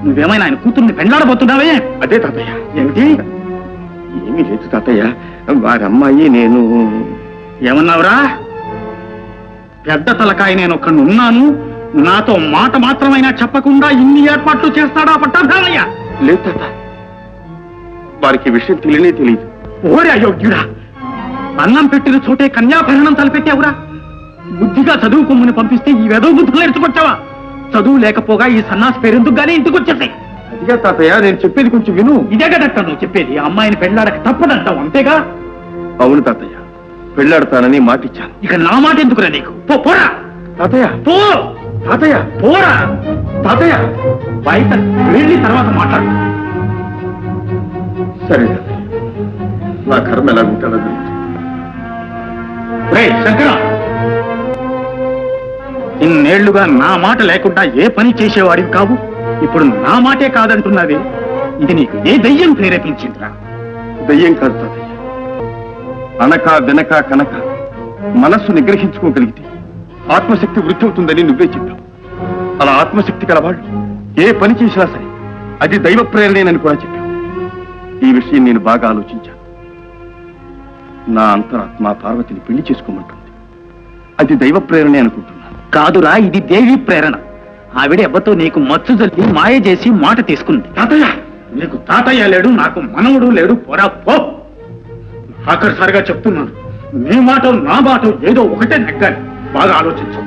నువ్వేమైనా ఆయన కూతుర్ని పెండ్లాడబోతున్నావే? అదే తాతయ్య. ఏమిటి? ఏమీ లేదు తాతయ్య, వారి అమ్మాయి నేను. ఏమన్నావురా? పెద్ద తలకాయ నేను ఒక్కడిని ఉన్నాను, నాతో మాట మాత్రమైనా చెప్పకుండా ఇన్ని ఏర్పాట్లు చేస్తాడా పట్టాభిరామయ్య? లేదు తాత, వారికి ఈ విషయం తెలియదు. ఓరే అయోగ్యుడా, అన్నం పెట్టిన చోటే కన్యాభరణం తలపెట్టావురా. బుద్ధిగా చదువుకోమని పంపిస్తే ఈ వెదవ బుద్ధులు ఎత్తుకొచ్చావా? చదువు లేకపోగా ఈ సన్నాసి పేరెందుకు గానీ ఇంటికి వచ్చేసాయి. అదిగా తాతయ్య, నేను చెప్పేది కొంచెం విను. ఇదే కదట్ట నువ్వు చెప్పేది, అమ్మాయిని పెళ్ళాడక తప్పదంటావు, అంతేగా? అవును తాతయ్య, పెళ్ళాడతానని మాటిచ్చాను. ఇక నా మాట ఎందుకురా నీకు? పోరా తాతయ్య. పో తాతయ్య. పోరా తాతయ్య. బయట వెళ్ళి తర్వాత మాట్లాడు. సరే తాతయ్య, నా కర్మ ఎలా ఉంటాడో తెలుసు. రేయ్ శంకర, ఇన్నేళ్లుగా నా మాట లేకుండా ఏ పని చేసేవాడివి కావు, ఇప్పుడు నా మాటే కాదంటున్నావే, ఇది నీకు ఏ దయ్యం ప్రేరేపించిందిరా? దయ్యం కాదు తాతయ్య, అనక వెనక కనక మనస్సు నిగ్రహించుకోగలిగితే ఆత్మశక్తి వృద్ధి అవుతుందని నువ్వే చెప్పావు. అలా ఆత్మశక్తి కలవాళ్ళు ఏ పని చేసినా సరే అది దైవ ప్రేరణేనని కూడా చెప్పావు. ఈ విషయం నేను బాగా ఆలోచించాను. నా అంతరాత్మ పార్వతిని పెళ్లి చేసుకోమంటుంది. అది దైవ ప్రేరణే అనుకుంటున్నాను. కాదురా, ఇది దేవి ప్రేరణ. ఆవిడ ఎవ్వతో నీకు మచ్చు జల్లి మాయ చేసి మాట తీసుకుంది. తాతయ్య, నీకు తాతయ్య లేడు, నాకు మనవుడు లేడు, పోరా పో. ఆఖరిసారిగా చెప్తున్నాను, నీ మాట నా మాట ఏదో ఒకటే నెగ్గాలి, బాగా ఆలోచించు.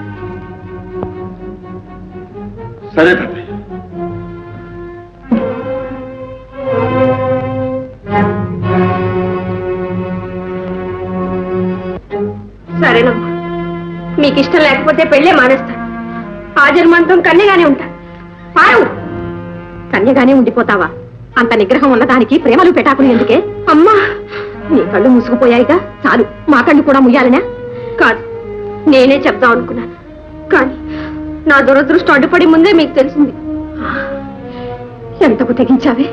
సరే తాతయ్య. సరేనమ్మా, మీకు ఇష్టం లేకపోతే పెళ్ళే మానేస్తాను. ఆ జన్మాంతం కన్యగానే ఉంటా. పారు, కన్యగానే ఉండిపోతావా? అంత నిగ్రహం ఉన్నదానికి ప్రేమలు పెటాకులు ఎందుకే? అమ్మా, నీ కళ్ళు మూసుకుపోయాయిగా, చాలు. మా కళ్ళు కూడా ముయ్యాలనా? కాదు, నేనే చెప్దాం అనుకున్నాను, కానీ నా దురదృష్టం అడ్డుపడి ముందే మీకు తెలిసింది. ఎంతకు తెగించావే?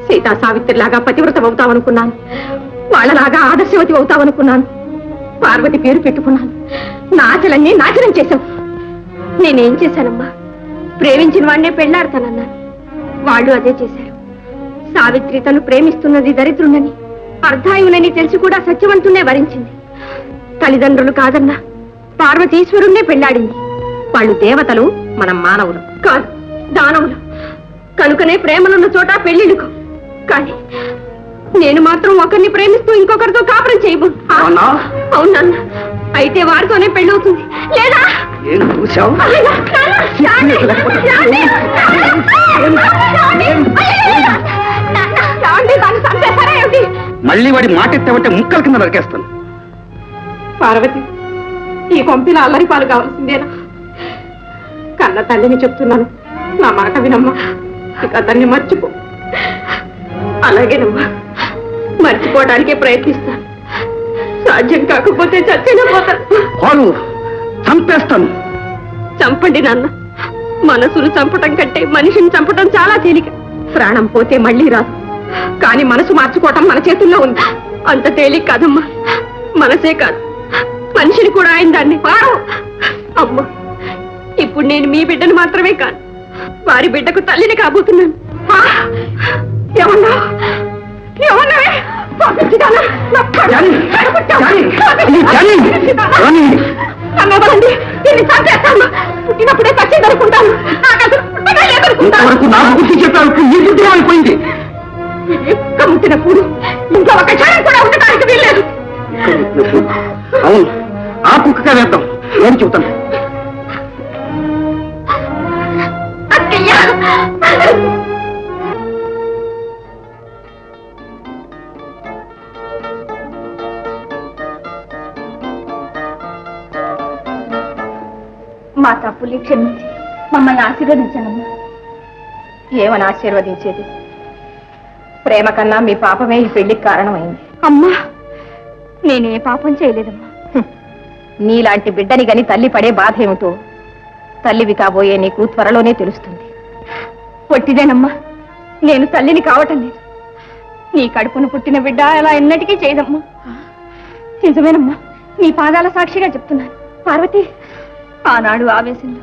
సీతా సావిత్రిలాగా పతివ్రతం అవుతావనుకున్నాను, వాళ్ళలాగా ఆదర్శవతి అవుతావనుకున్నాను. పార్వతి పేరు పెట్టుకున్నాను, నా ఆశలన్నీ నాశనం చేశావు. నేనేం చేశానమ్మా? ప్రేమించిన వాడినే పెళ్లాడతానన్నాను, వాళ్ళు అదే చేశారు. సావిత్రి తను ప్రేమిస్తున్నది దరిద్రునని, అర్ధాయునని తెలిసి కూడా సత్యవంతునే వరించింది. తల్లిదండ్రులు కాదన్నా పార్వతీశ్వరుణ్ణే పెళ్లాడింది. వాళ్ళు దేవతలు, మనం మానవులు కాదు, దానవులు. కనుకనే ప్రేమలున్న చోట పెళ్లిళ్ళుకో. కానీ నేను మాత్రం ఒకరిని ప్రేమిస్తూ ఇంకొకరితో కాపురం చేయబో. అవునన్నా, అయితే వారితోనే పెళ్ళవుతుంది. లేదా మళ్ళీ వాడి మాట ఎత్తామంటే ముక్కల కింద నరికేస్తాను. పార్వతి, ఈ పంపిన అల్లరి పాలు కావాల్సిందేనా? కన్న తల్లిని చెప్తున్నాను, నా మాట వినమ్మా. ఇక అతన్ని మర్చిపో. అలాగేనమ్మా, మర్చిపోవడానికే ప్రయత్నిస్తాను. సాధ్యం కాకపోతే చచ్చిన పోతాను. చంపేస్తాను. చంపండి నాన్న. మనసును చంపటం కంటే మనిషిని చంపటం చాలా తేలిక. ప్రాణం పోతే మళ్ళీ రాదు, కానీ మనసు మార్చుకోవటం మన చేతుల్లో ఉంది. అంత తేలిక కాదమ్మా. మనసే కాదు, మనిషిని కూడా ఆయన దాన్ని. అమ్మా, ఇప్పుడు నేను మీ బిడ్డను మాత్రమే కాదు, వారి బిడ్డకు తల్లిని కాబోతున్నాను. ఏమన్నా ఏమన్నావే? పుట్టినప్పుడే చచ్చింది అనుకుంటాను. అయిపోయింది. ముట్టినప్పుడు ఇంకా ఒక క్షణం కూడా ఉండటానికి వీల్లేదు. అవును, ఆ కుక్కగా వేద్దాం. నేను చెబుతాను. మా తప్పుల్ని క్షమించి మమ్మల్ని ఆశీర్వదించనమ్మా. ఏమని ఆశీర్వదించేది? ప్రేమ కన్నా మీ పాపమే ఈ పెళ్లికి కారణమైంది. అమ్మా, నేనే పాపం చేయలేదమ్మా. నీలాంటి బిడ్డని గని తల్లి పడే బాధ ఏమిటో తల్లివి కాబోయే నీకు త్వరలోనే తెలుస్తుంది. పొట్టిదేనమ్మా, నేను తల్లిని కావటం లేదు. నీ కడుపును పుట్టిన బిడ్డ అలా ఎన్నటికీ చేయదమ్మా. నిజమేనమ్మా, నీ పాదాల సాక్షిగా చెప్తున్నాను. పార్వతి, ఆనాడు ఆవేశంలో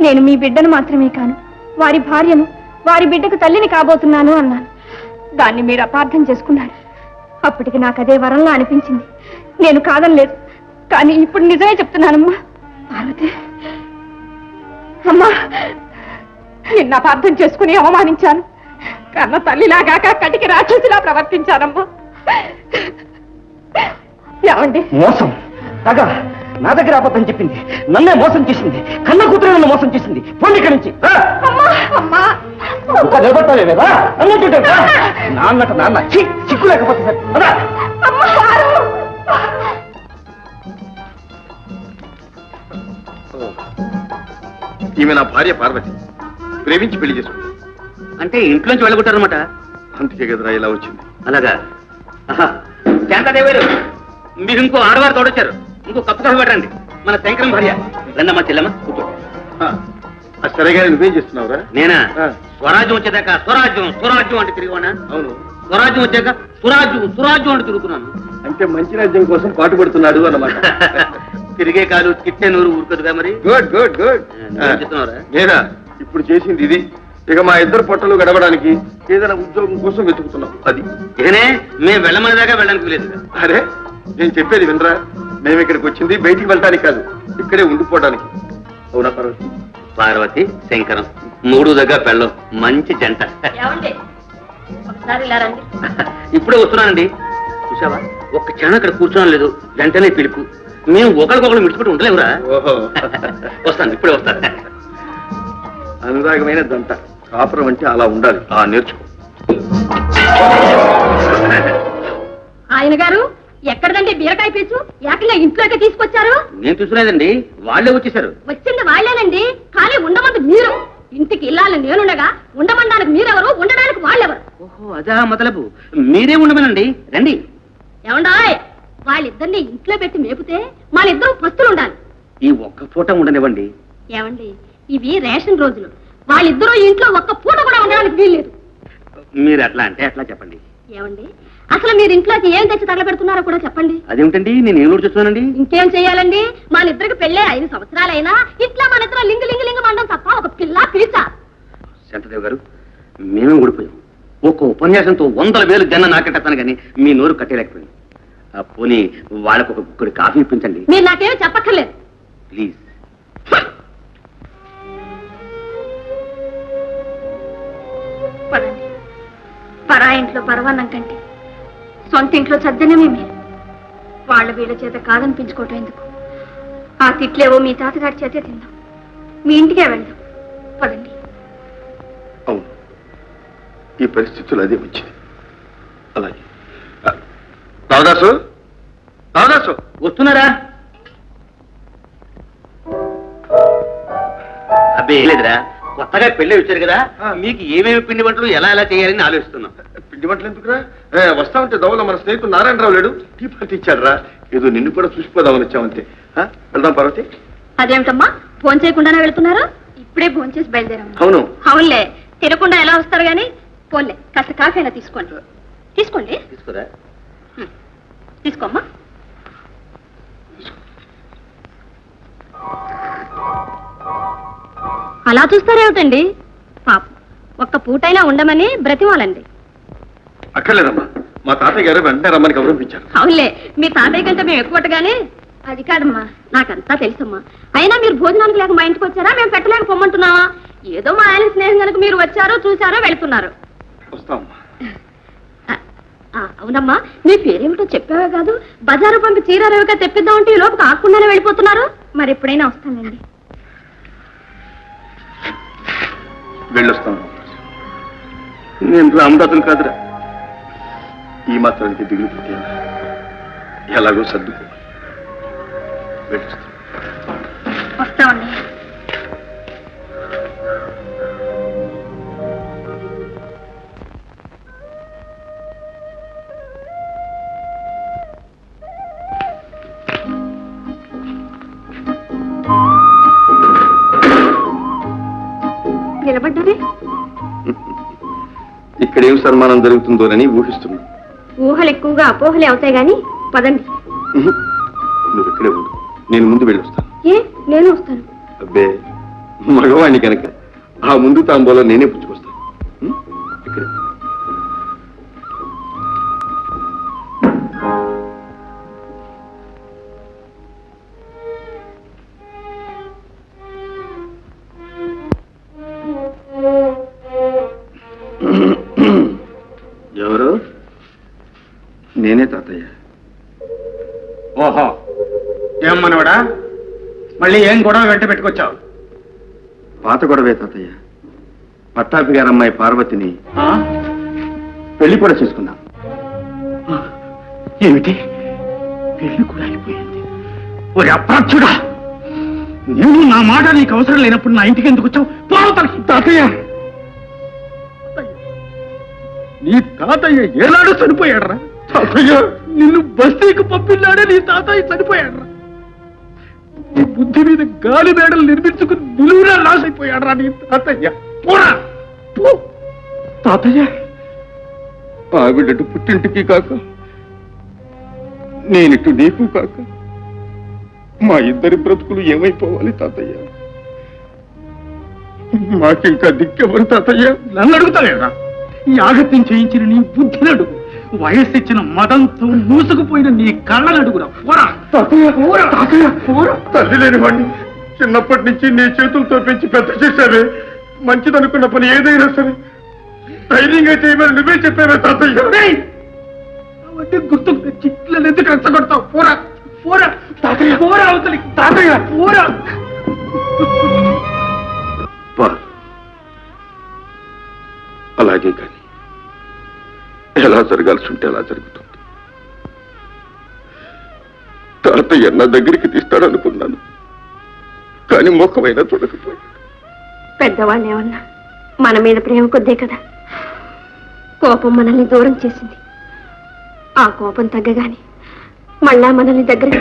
నేను మీ బిడ్డను మాత్రమే కాను, వారి భార్యను, వారి బిడ్డకు తల్లిని కాబోతున్నాను అన్నాను. దాన్ని మీరు అపార్థం చేసుకున్నారు. అప్పటికి నాకు అదే వరంలా అనిపించింది. నేను కాదనలేదు, కానీ ఇప్పుడు నిజమే చెప్తున్నానమ్మా. పార్వతి అమ్మా, నిన్న అపార్థం చేసుకుని అవమానించాను. కన్న తల్లిలాగాక కటికి రాక్షసిలా ప్రవర్తించానమ్మా. ఏమండి? మోసం, తగ నా దగ్గర అబద్ధం చెప్పింది, నన్నే మోసం చేసింది, కన్న కూతురు నన్ను మోసం చేసింది. పోండి ఇక్కడి నుంచి. అమ్మా, అమ్మా, ఇంకా నిలబడతావే కదా అన్నట్టు నాన్నట నాన్న చిక్కు లేకపోతే సరే. పద. అమ్మా, వారు! ఈమె నా భార్య పార్వతి, ప్రేమించి పెళ్లి చేసుకుంది. అంటే ఇంట్లోంచి వెళ్ళగొట్టారనమాట. అందుకే కదరా ఇలా వచ్చింది. అలాగా? శాంతాదేవారు, మీరు ఇంకో ఆడవారు తోడొచ్చారు. ఇంకో కప్పు కాఫీ పెట్టండి. మన శంకరం భార్య. రండమ్మా చెల్లమ్మ, కూర్చో. సరేగా నువ్వేం చేస్తున్నావురా? నేనా? స్వరాజ్యం వచ్చేదాకా స్వరాజ్యం స్వరాజ్యం అంటే తిరిగివానా? అవును. స్వరాజ్యం వచ్చాక సురాజ్యం సురాజ్యం అంటే తిరుగుతున్నాను. అంటే మంచి రాజ్యం కోసం పాటు పడుతున్నాడు అన్నమాట. తిరిగే కాలు తిట్టే నూరు ఊరుకదుగా మరి. Good good good. చెప్తున్నారా? నేనా ఇప్పుడు చేసింది ఇది. ఇక మా ఇద్దరు పొట్టలు గడవడానికి ఏదైనా ఉద్యోగం కోసం వెతుకుతున్నాం. అది ఇకనే మేము వెళ్ళమని దాకా వెళ్ళడానికి లేదు. అరే, నేను చెప్పేది వినరా? మేము ఇక్కడికి వచ్చింది బయటికి వెళ్ళడానికి కాదు, ఇక్కడే ఉండిపోవడానికి. అవునా పార్వతి? పార్వతి శంకరం మూడు దగ్గర పెళ్ళం మంచి జంట. ఒకసారి ఇలా రండి. ఇప్పుడే వస్తున్నానండి. చూసావా, ఒక్క క్షణం అక్కడ కూర్చోడం లేదు, వెంటనే పిలుపు. మేము ఒకరికొకరు మిడిచిపెట్టి ఉండలేవురా. ఓహో, వస్తాను, ఇప్పుడే వస్తాను. అనురాగమైన దంట. కాపురం అంటే అలా ఉండాలి. నేర్చుకో. ఆయన గారు ఎక్కడదండి బీరకాయ పీచు? ఏకంగా ఇంట్లోకి తీసుకొచ్చారు? నేను చూసులేదండి, వాళ్ళే వచ్చేసారు. వచ్చింది వాళ్ళేనండి, కానీ ఉండమంది మీరు. ఇంటికి ఇల్లాలని నేనుండగా ఉండమనడానికి మీరెవరు, ఉండడానికి వాళ్ళెవరు? ఓహో, అదా మొదలపు. మీరే ఉండమనండి, రండి. ఏమండాయ్, వాళ్ళిద్దరిని ఇంట్లో పెట్టి మేపితే వాళ్ళిద్దరూ పస్తులు ఉండాలి. ఈ ఒక్క పూట ఉండనివ్వండి. ఏమండి, ఇవి రేషన్ రోజులు. వాళ్ళిద్దరూ ఇంట్లో ఒక్క పూట కూడా ఉండడానికి వీల్లేదు. మీరు అట్లా అంటే అట్లా చెప్పండి. ఏమండి, అసలు మీరు ఇంట్లోకి ఏం తెచ్చి తగలబెడుతున్నారో కూడా చెప్పండి. అదేమిటండి, నేను ఏం చూస్తున్నానండి. ఇంకేం చెయ్యాలండి? మన ఇద్దరికి పెళ్ళే 5 సంవత్సరాలైనా ఇట్లా మన ఇద్దరు లింగు లింగు లింగు మండం తప్ప ఒక పిల్ల పిలిచ. శాంతదేవ్ గారు, మేమే ఊడిపోయాం. ఒక్క ఉపన్యాసంతో 100,000 జన్న నాకెట్టాను కానీ మీ నోరు కట్టేయలేకపోయింది. పోనీ వాళ్ళకు ఒక గుక్కడి కాఫీ ఇప్పించండి. మీరు నాకేమీ చెప్పక్కర్లేదు. ప్లీజ్. పదండి. పరా ఇంట్లో పరవాన్నం కంటే సొంత ఇంట్లో సజ్జనమే మీరు. వాళ్ళ వీళ్ళ చేత కాదనిపించుకోవటం ఎందుకు? ఆ తిట్లేవో మీ తాతగారి చేతే తిందాం. మీ ఇంటికే వెళ్దాం. పదండి. అవును, ఈ పరిస్థితులు అదే వచ్చింది. అలాగే. రావదాసు, రావదాసు వస్తున్నారా? అబ్బే లేదురా, కొత్తగా పెళ్ళి వచ్చారు కదా, మీకు ఏమేమి పిండి వంటలు ఎలా ఎలా చేయాలని ఆలోచిస్తున్నాం. పిండి వంటలు ఎందుకురా? వస్తా ఉంటే దవల మన స్నేహితుడు నారాయణరావు లేడు, టీ పార్టీ ఇచ్చాడు రా. ఏదో నిన్ను కూడా చూసిపోదామని వచ్చామంతే. వెళ్దాం పార్వతి. అదేమిటమ్మా, ఫోన్ చేయకుండానే వెళ్తున్నారా? ఇప్పుడే ఫోన్ చేసి బయలుదేరాము. అవును. అవునులే, తినకుండా ఎలా వస్తారు గాని. పోన్లే, కాస్త కాఫీ అయినా తీసుకోండి. తీసుకోండి. తీసుకురా. తీసుకోమ్మా. అలా చూస్తారేమిటండి? పాప ఒక్క పూటైనా ఉండమని బ్రతిమాలండి. అక్కర్లేదమ్మా, మా తాతయ్య గారు వెంటనే రమ్మని గౌరవించారు. అవునులే, మీ తాతయ్య కంటే మేము ఎక్కువగానే. అది కాదమ్మా, నాకంతా తెలుసమ్మా. అయినా మీరు భోజనానికి లేక మా ఇంటికి వచ్చారా? మేము పెట్టలేక పొమ్మంటున్నావా? ఏదో మా ఆయన స్నేహం కనుక మీరు వచ్చారో చూసారో వెళ్తున్నారు. వస్తామమ్మా. అవునమ్మా, మీ పేరేమిటో చెప్పావే కాదు. బజారు పంపి చీరారేవిగా తెప్పిద్దామంటే ఈ లోపు కాకుండానే వెళ్ళిపోతున్నారు. మరి ఎప్పుడైనా వస్తానండి. వెళ్ళొస్తాం. నేను రామదాసులు కాదురా, ఈ మాత్రానికి దిగులు పెట్టాను. ఎలాగో సర్దుకో. వెళ్ళొస్తాం. వస్తామండి. సంబరపడ్డారే? ఇక్కడేం సన్మానం జరుగుతుందోనని ఊహిస్తున్నా. ఊహలు ఎక్కువగా అపోహలే అవుతాయి గాని పదండి. నువ్వు ఇక్కడే ఉండు, నేను ముందు వెళ్ళొస్తాను. ఏ నేను వస్తాను. అబ్బే, మగవాణ్ణి కనుక ఆ ముందు తాంబూలం నేనే పుచ్చుకొస్తాను. ఇక్కడే. ఎవరు? నేనే తాతయ్య. ఓహో, ఏం మనవడా, మళ్ళీ ఏం గొడవ వెంట పెట్టుకొచ్చావు? పాత గొడవే తాతయ్య. పట్టాపి గారు అమ్మాయి పార్వతిని పెళ్లి కూడా చేసుకున్నాం. ఏమిటి, పెళ్లి కూడా అయిపోయింది? ఒరే అప్రాచ్యుడా, నువ్వు నా మాట నీకు అవసరం లేనప్పుడు నా ఇంటికి ఎందుకు వచ్చావు? తాతయ్య, నీ తాతయ్య ఏనాడు చనిపోయాడరా? తాతయ్య, నిన్ను బస్తీకి పంపిన్నాడే నీ తాతయ్య చనిపోయాడరా? నీ బుద్ధి మీద గాలి మేడలు నిర్మించుకుని నిలువురా నాశైపోయాడరా నీ తాతయ్య. పోరా పో. తాతయ్య, ఆవిడటు పుట్టింటికి కాక, నేనిటు నీకు కాక, మా ఇద్దరి బ్రతుకులు ఏమైపోవాలి తాతయ్య? మాకింకా దిక్కెవరు తాతయ్య? నన్ను అడుగుతావేరా? ఈ ఆగత్యం చేయించిన నీ బుద్ధిని అడుగు, వయస్సు ఇచ్చిన మదంతో మూసుకుపోయిన నీ కళ్ళను అడుగురా. పోరా తాతయ్య, తాతయ్య, తల్లి లేని వాడిని చిన్నప్పటి నుంచి నీ చేతులతో పెంచి పెద్ద చేశావే. మంచిదనుకున్న పని ఏదైనా సరే ధైర్యంగా చేయమని నువ్వే చెప్పావే తాతయ్య. అవన్నీ గుర్తుకు తెచ్చి ఇట్లా ఎందుకు రెచ్చగొడతావు? పోరా పోరా తాతయ్య, పోరా అవతలికి. తాతయ్య, పోరా. అలాగే కానీ ఎలా జరగాల్సి ఉంటే అలా జరుగుతుంది. తాతయ్య నా దగ్గరికి తీస్తాడనుకున్నాను, కానీ ముఖమైనా చూడకపోయాడు. పెద్దవాళ్ళు ఏమన్నా మన మీద ప్రేమ కొద్దే కదా. కోపం మనల్ని దూరం చేసింది. ఆ కోపం తగ్గగానే మళ్ళా మనల్ని దగ్గర.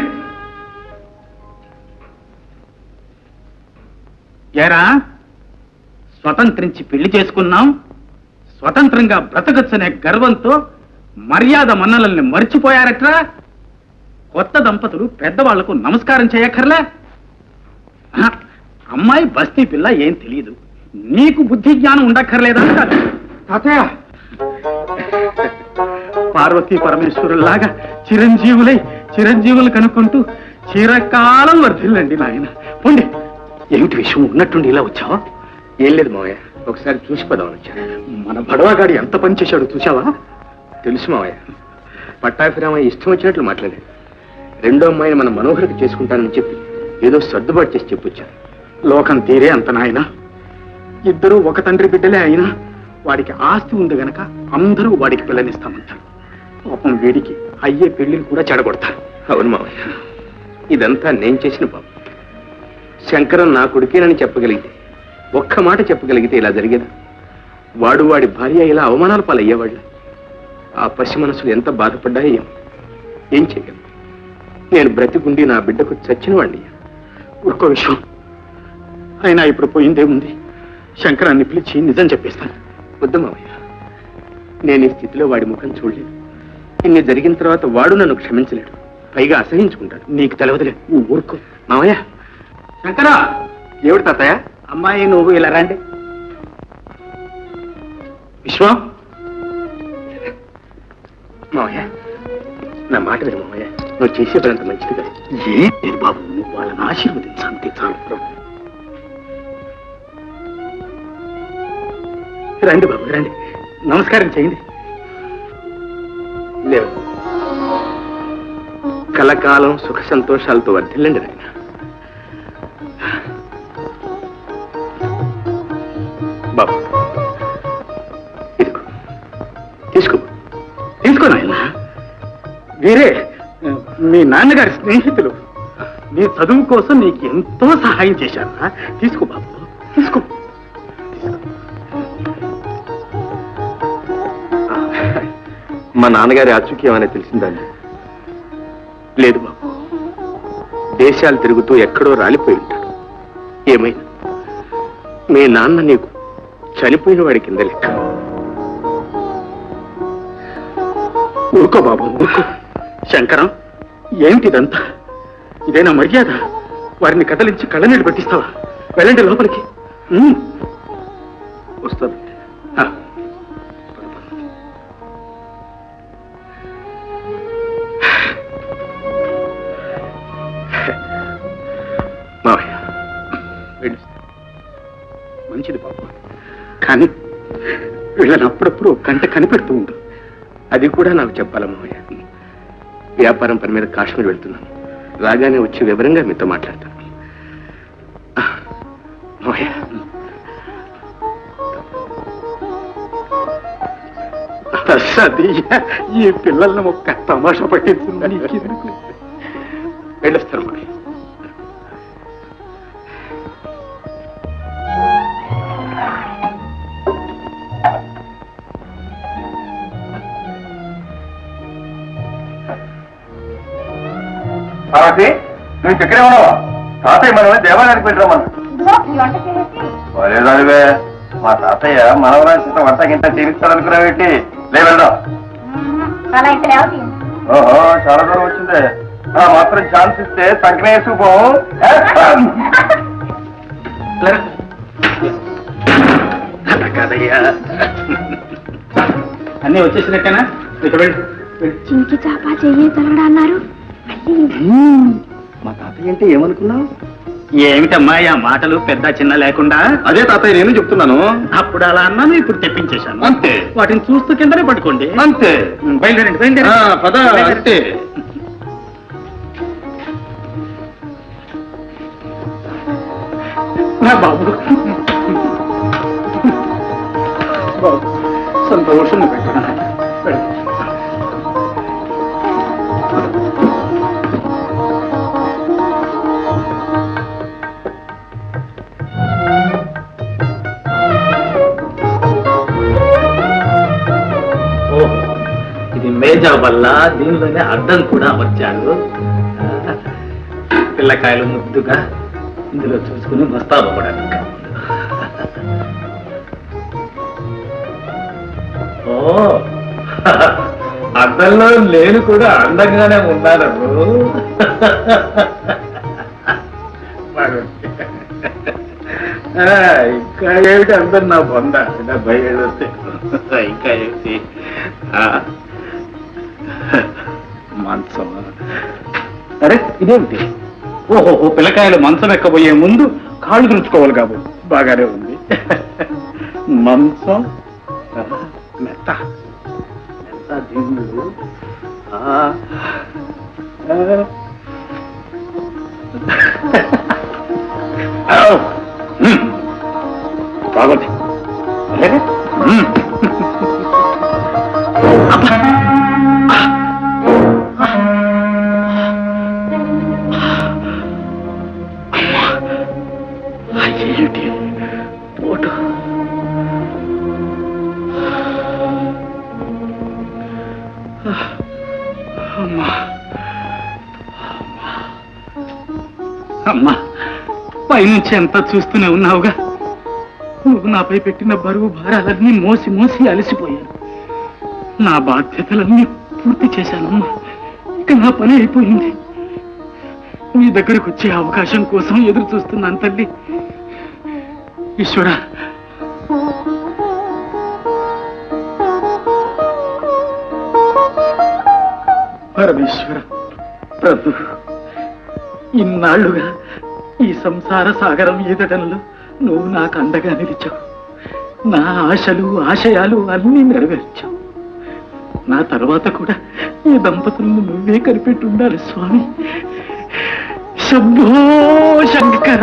ఏరా, స్వతంత్రించి పెళ్లి చేసుకున్నాం, స్వతంత్రంగా బ్రతకచ్చనే గర్వంతో మర్యాద మన్నలల్ని మర్చిపోయారట్రా? కొత్త దంపతులు పెద్దవాళ్లకు నమస్కారం చేయక్కర్లే? అమ్మాయి బస్తీ పిల్ల ఏం తెలియదు, నీకు బుద్ధి జ్ఞానం ఉండక్కర్లేదా? తాతయ్య, పార్వతీ పరమేశ్వరులాగా చిరంజీవులు కనుక్కుంటూ చిరకాలం వర్ధిల్లండి నాయన. పోండి. ఏమిటి విషయం? ఉన్నట్టుండి ఇలా వచ్చావా? ఏం లేదు మావయ్య, ఒకసారి చూసి పోదామని వచ్చాను. మన బడవాగాడి ఎంత పని చేశాడు చూసావా? తెలుసు మావయ్య, పట్టాభిరామయ్య ఇష్టం వచ్చినట్లు మాట్లాడాడు. రెండో అమ్మాయిని మన మనోహరికి చేసుకుంటానని చెప్పి ఏదో సర్దుబాటు చేసి చెప్పొచ్చాను. లోకం తీరే అంత నాయన. ఇద్దరూ ఒక తండ్రి బిడ్డలే అయినా వాడికి ఆస్తి ఉంది గనక అందరూ వాడికి పిల్లనిస్తామంటారు. పాపం వీడికి అయ్యే పెళ్లిని కూడా చెడగొడతారు. అవును మావయ్య, ఇదంతా నేను చేసిన పాపం. శంకరం నా కొడుకేనని చెప్పగలిగితే, ఒక్క మాట చెప్పగలిగితే ఇలా జరిగేదా? వాడు వాడి భార్య ఇలా అవమానాల పాలయ్యేవాళ్ళ. ఆ పసి మనసులు ఎంత బాధపడ్డాయో ఏం చేయగలను? నేను బ్రతికుండి నా బిడ్డకు చచ్చిన వాడిని. ఒక్క విషయం అయినా ఇప్పుడు పోయిందేముంది, శంకరాన్ని పిలిచి నిజం చెప్పేస్తాను. వద్దు మావయ్య, నేను ఈ స్థితిలో వాడి ముఖం చూడలేదు. ఇన్ని జరిగిన తర్వాత వాడు నన్ను క్షమించలేడు, పైగా అసహించుకుంటాడు. నీకు తెలవదులే, నువ్వు ఊరుకో. మావయ్య. శంకరా, ఏమిటి తాతయ్య? అమ్మాయి నువ్వు ఇలా రండి. విశ్వం, మావయ్య, నా మాట విను మావయ్య, నువ్వు చేసే పనంత మంచిది కదా. ఏం బాబు, నువ్వు వాళ్ళని ఆశీర్వదించు, అంతే చాలు. రండి బాబు, రండి, నమస్కారం చేయండి. లేవు, కలకాలం సుఖ సంతోషాలతో వర్ధిల్లండి నాయన. బాబు, ఇదిగో తీసుకో నాయన. వీరే మీ నాన్నగారి స్నేహితులు, నీ చదువు కోసం నీకు ఎంతో సహాయం చేశారా. తీసుకో బాబు, తీసుకో. మా నాన్నగారి ఆచూక్యం అనేది తెలిసిందండి? లేదు బాబు, దేశాలు తిరుగుతూ ఎక్కడో రాలిపోయి ఉంటాడు. ఏమైనా మీ నాన్న నీకు చనిపోయిన వాడి కింద లెక్క. ఊరుకో బాబు, ఊరుకో. శంకరం, ఏమిటిదంతా? ఇదేనా మర్యాద? వారిని కదలించి కళ్ళనీళ్ళు పట్టిస్తావా? వెళ్ళండి లోపలికి. వస్తుంది. మావయ్య, మంచిది బాబు, కానీ వీళ్ళని అప్పుడప్పుడు కంట కనిపెడుతూ ఉండు. అది కూడా నాకు చెప్పాలా మావయ్య? వ్యాపారం పని మీద కాశ్మీర్ వెళ్తున్నాను. రాగానే వచ్చి వివరంగా మీతో మాట్లాడతాను. మావయ్య, ఈ పిల్లల్ని ఒక్క తమాషా పట్టించుందని వెళ్ళొస్తాను మావయ్య. నువ్వు ఇక్కడే ఉన్నావా? తాతయ్య మనమే దేవాలయానికి పెట్టరామన్నా. లేదానివే, మా తాతయ్య మనవరాజు వంట గింట చేయిస్తాడనుకున్నావేంటి? లే వెళ్దాం. ఓహో, చాలా దూరం వచ్చిందే. మాత్రం ఛాన్స్ ఇస్తే తగ్గిన వేసుకుపోవు. కాదయ్యా, అన్నీ వచ్చేసినట్టేనా? చింకి చాప చెయ్యి తలగడా అన్నారు. మా తాతయ్య అంటే ఏమనుకున్నావు? ఏమిటమ్మా ఆ మాటలు పెద్ద చిన్న లేకుండా? అదే తాతయ్య నేను చెప్తున్నాను. అప్పుడు అలా అన్నాను, ఇప్పుడు తెప్పించేశాను. అంతే. వాటిని చూస్తూ కిందనే పట్టుకోండి. అంతే. బయలుదేరండి, బయలుదేరండి. పద. అంతే. బాబు, బాబు సంతోషం పెట్టినా. ఇది మేజా వల్ల దీనిలోనే అర్థం కూడా అమర్చాడు. పిల్లకాయలు ముద్దుగా ఇందులో చూసుకుని మస్తాబపడానికి. ఓ, అద్దంలో నేను కూడా అందంగానే ఉన్నాను. ఇంకా ఏమిటి అందరు నా బొంద 70 ఏళ్ళు వస్తే ఇంకా ఏమిటి? మంచం. అరే ఇదేమిటి? ఓహో, పిల్లకాయలు మంచం ఎక్కబోయే ముందు కాళ్ళు తుడుచుకోవాలి కాబోలు. బాగానే ఉంది. మంచం, మెత్త మెత్త దిండు. బాగుంది. అలాగే ఏమిటి పోటు? అమ్మా, అమ్మా, పైనుంచి ఎంత చూస్తూనే ఉన్నావుగా. నువ్వు నాపై పెట్టిన బరువు భారాలన్నీ మోసి మోసి అలసిపోయాను. నా బాధ్యతలన్నీ పూర్తి చేశానమ్మా. ఇక నా పని అయిపోయింది. నీ దగ్గరకు వచ్చే అవకాశం కోసం ఎదురు చూస్తున్నాను తల్లి. ఈశ్వరా, పరమేశ్వర, ప్రభు, ఇన్నాళ్లుగా ఈ సంసార సాగరం ఈదటంలో నువ్వు నాకు అండగా నిలిచావు. నా ఆశలు ఆశయాలు అన్నీ నెరవేర్చావు. నా తర్వాత కూడా ఈ దంపతులను నువ్వే కనిపెట్టి ఉండాలి స్వామి. శంభో శంకర.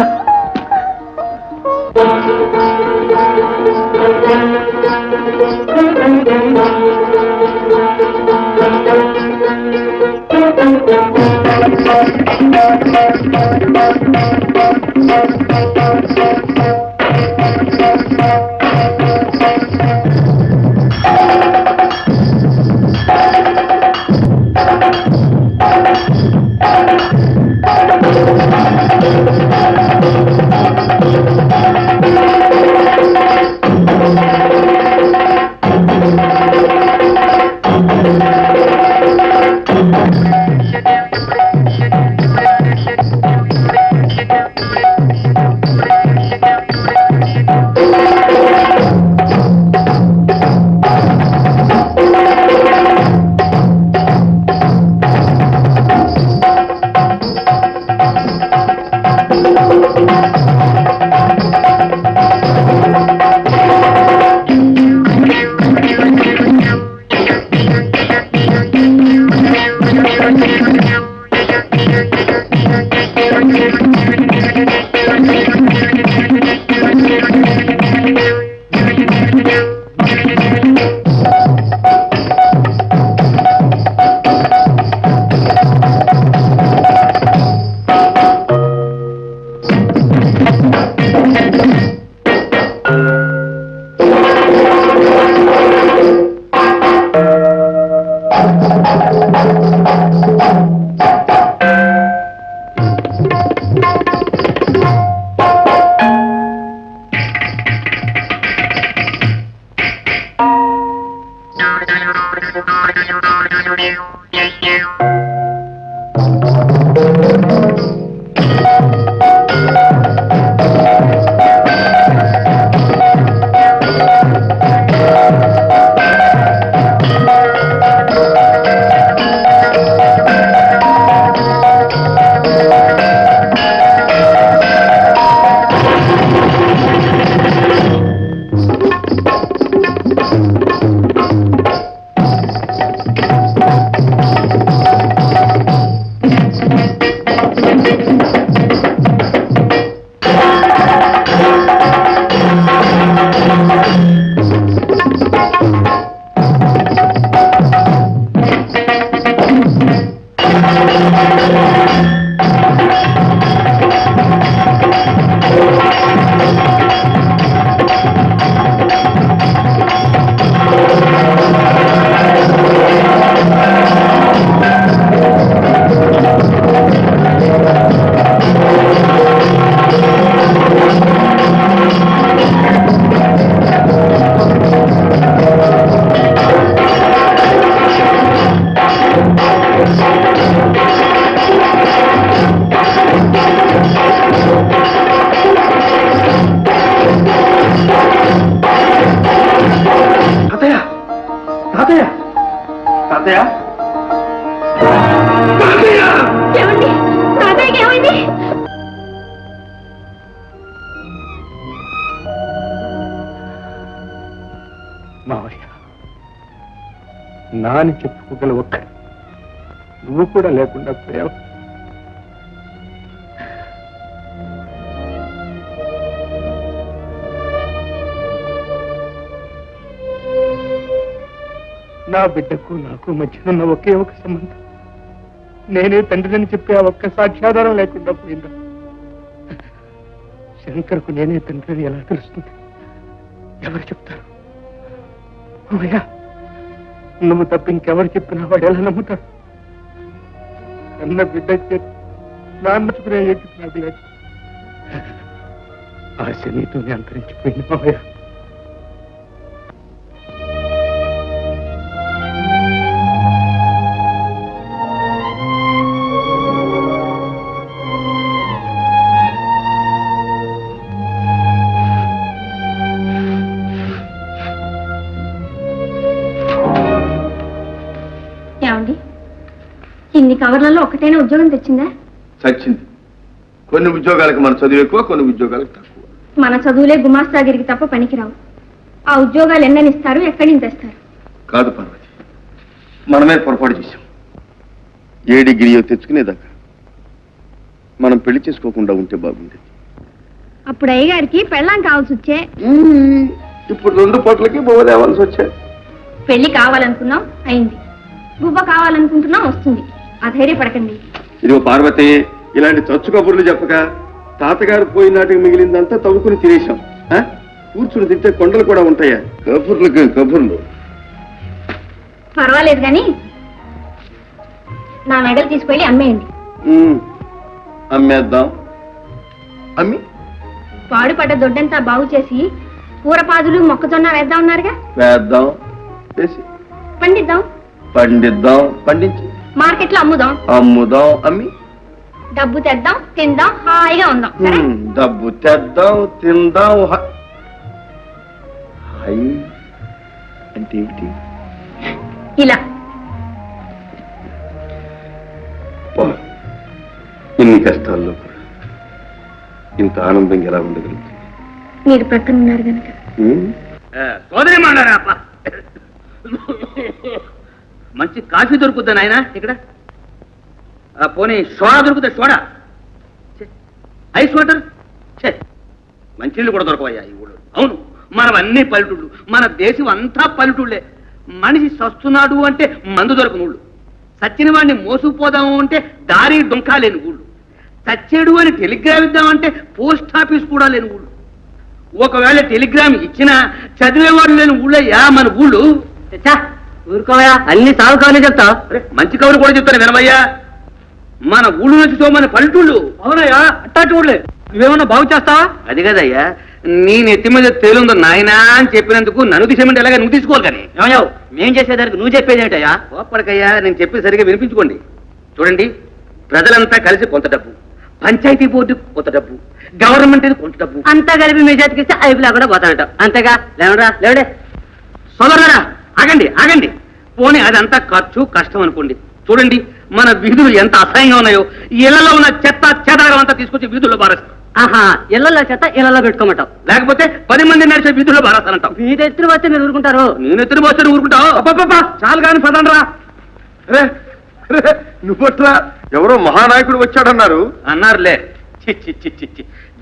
ఏమండి తాతయ్యకి ఏమైంది? మావయ్య, నాని చెప్పుకోగల ఒక్క నువ్వు కూడా లేకుండా పోయావు. నా బిడ్డకు నాకు మధ్య ఉన్న ఒకే ఒక సంబంధం నేనే తండ్రిని చెప్పే ఆ ఒక్క సాక్ష్యాధారం లేకుండా పోయిందా? శంకర్కు నేనే తండ్రిని ఎలా తెలుస్తుంది? ఎవరు చెప్తారు? అమ్మయ్యా, నువ్వు తప్ప ఇంకెవరు చెప్పినా వాడు ఎలా నమ్ముతాడు? అన్న బిడ్డ నాన్నచుకునే నాకు లేదు. ఆశ నీతోనే అంతరించిపోయింది మావయ్య. ఏమండి, ఇన్ని కవర్లలో ఒకటైనా ఉద్యోగం తెచ్చిందా? చచ్చింది. కొన్ని ఉద్యోగాలకు మన చదువు ఎక్కువ, కొన్ని ఉద్యోగాలకు తక్కువ. మన చదువులే గుమాస్తాగిరికి తప్ప పనికిరావు. ఆ ఉద్యోగాలు ఎన్నని ఇస్తారు, ఎక్కడి నుంచి తెస్తారు? కాదు పార్వతి, మనమే పొరపాటు చేశాం. ఏ డిగ్రీయో తెచ్చుకునేదాకా మనం పెళ్లి చేసుకోకుండా ఉంటే బాగుండేది. అప్పుడు అయ్యగారికి పెళ్ళాం కావాల్సి వచ్చే. ఇప్పుడు 2 పూటలకి బొవ్వ తేవాల్సి వచ్చాయి. పెళ్లి కావాలనుకున్నాం, అయింది. గువ్వ కావాలనుకుంటున్నాం, వస్తుంది. అధైర్యపడకండి. ఇదిగో పార్వతి, ఇలాంటి చచ్చు కబుర్లు చెప్పక తాతగారు పోయిన నాటికి మిగిలిందంతా తవ్వుకుని తినేశాం. కూర్చుని తింటే కొండలు కూడా ఉంటాయా? కబుర్లకు కబుర్లు. పర్వాలేదు కానీ నా మెడలు తీసుకెళ్ళి అమ్మేయండి. అమ్మేద్దాం. అమ్మి పాడుపడ్డ దొడ్డంతా బాగు చేసి కూరపాదులు మొక్కజొన్న వేద్దాం ఉన్నారుగా. వేద్దాం, వేసి పండిద్దాం. పండిద్దాం, పండించి మార్కెట్లో అమ్ముదాం. అమ్ముదాం, అమ్మి డబ్బు తెద్దాం, తిందాం, హాయిగా ఉందాం. సరే? డబ్బు తెద్దాం, తిందాం. హాయ్ అంటే ఏంటి? ఇలా ఇన్ని కష్టాల్లో కూడా ఇంత ఆనందంగా ఎలా ఉండగలుగుతుంది? మీరు ప్రక్కన ఉన్నారు కనుక. సోదరి మాడారా, మంచి కాఫీ దొరుకుద్దా నాయన ఇక్కడ? పోనీ సోడా దొరుకుతా? సోడా, ఐస్ వాటర్, మంచినీళ్ళు కూడా దొరకవయ్యా ఈ ఊళ్ళో. అవును, మనవన్నీ పల్లెటూళ్ళు, మన దేశం అంతా పల్లెటూళ్ళే. మనిషి సస్తున్నాడు అంటే మందు దొరకని ఊళ్ళు, సచ్చిన వాడిని మోసుకుపోదాము అంటే దారి డొంకా లేని ఊళ్ళు, చచ్చేడు అని టెలిగ్రామ్ ఇద్దామంటే పోస్ట్ ఆఫీస్ కూడా లేని ఊళ్ళు. ఒకవేళ టెలిగ్రామ్ ఇచ్చినా చదివేవాడు లేని ఊళ్ళయ్యా మన ఊళ్ళు. ఊరుకోవయా, అన్ని సాగు కవర్లు చెప్తా. మంచి కవులు కూడా చెప్తాను వినవయ్యా. మన ఊళ్ళు నుంచి మన పల్లెటూళ్ళు. అవునయ్యా, అట్టాటి ఊళ్ళే. నువ్వేమన్నా బాగు చేస్తావా? అది కదయ్యా, నీ నెత్తి మీద తేలుందో నాయనా అని చెప్పినందుకు నన్ను తీసేమంటే ఎలాగా నువ్వు తీసుకోవాలి కానీ ఏమయ్యావు మేం చేసేదానికి నువ్వు చెప్పేదేంటయ్యా ఓపడికయ్యా నేను చెప్పి సరిగా వినిపించుకోండి చూడండి ప్రజలంతా కలిసి కొంత డబ్బు పంచాయతీ బోర్డు కొంత డబ్బు గవర్నమెంట్ కొంత డబ్బు అంతా కలిపి మీ చేతికి ఇస్తే ఐపులా కూడా పోతానట అంతేగా లేవరా లేవడే సోదరులారా ఆగండి పోనీ అదంతా ఖర్చు కష్టం అనుకోండి చూడండి మన వీధులు ఎంత అసహ్యంగా ఉన్నాయో ఇళ్లలో ఉన్న చెత్త చెదారం అంతా తీసుకొచ్చి వీధుల్లో బారేస్తాం ఆహా ఇళ్లలో చెత్త ఇళ్లలో పెట్టుకోమంటావు లేకపోతే 10 మంది నడిచే వీధుల్లో బారేస్తానంటావు మీరు ఎత్తున వస్తే మీరు ఊరుకుంటారు నేను ఎత్తున వస్తే ఊరుకుంటావు చాలు కానీ పదండ్రా నువ్వట్లా ఎవరో మహానాయకుడు వచ్చాడన్నారు అన్నారులే చి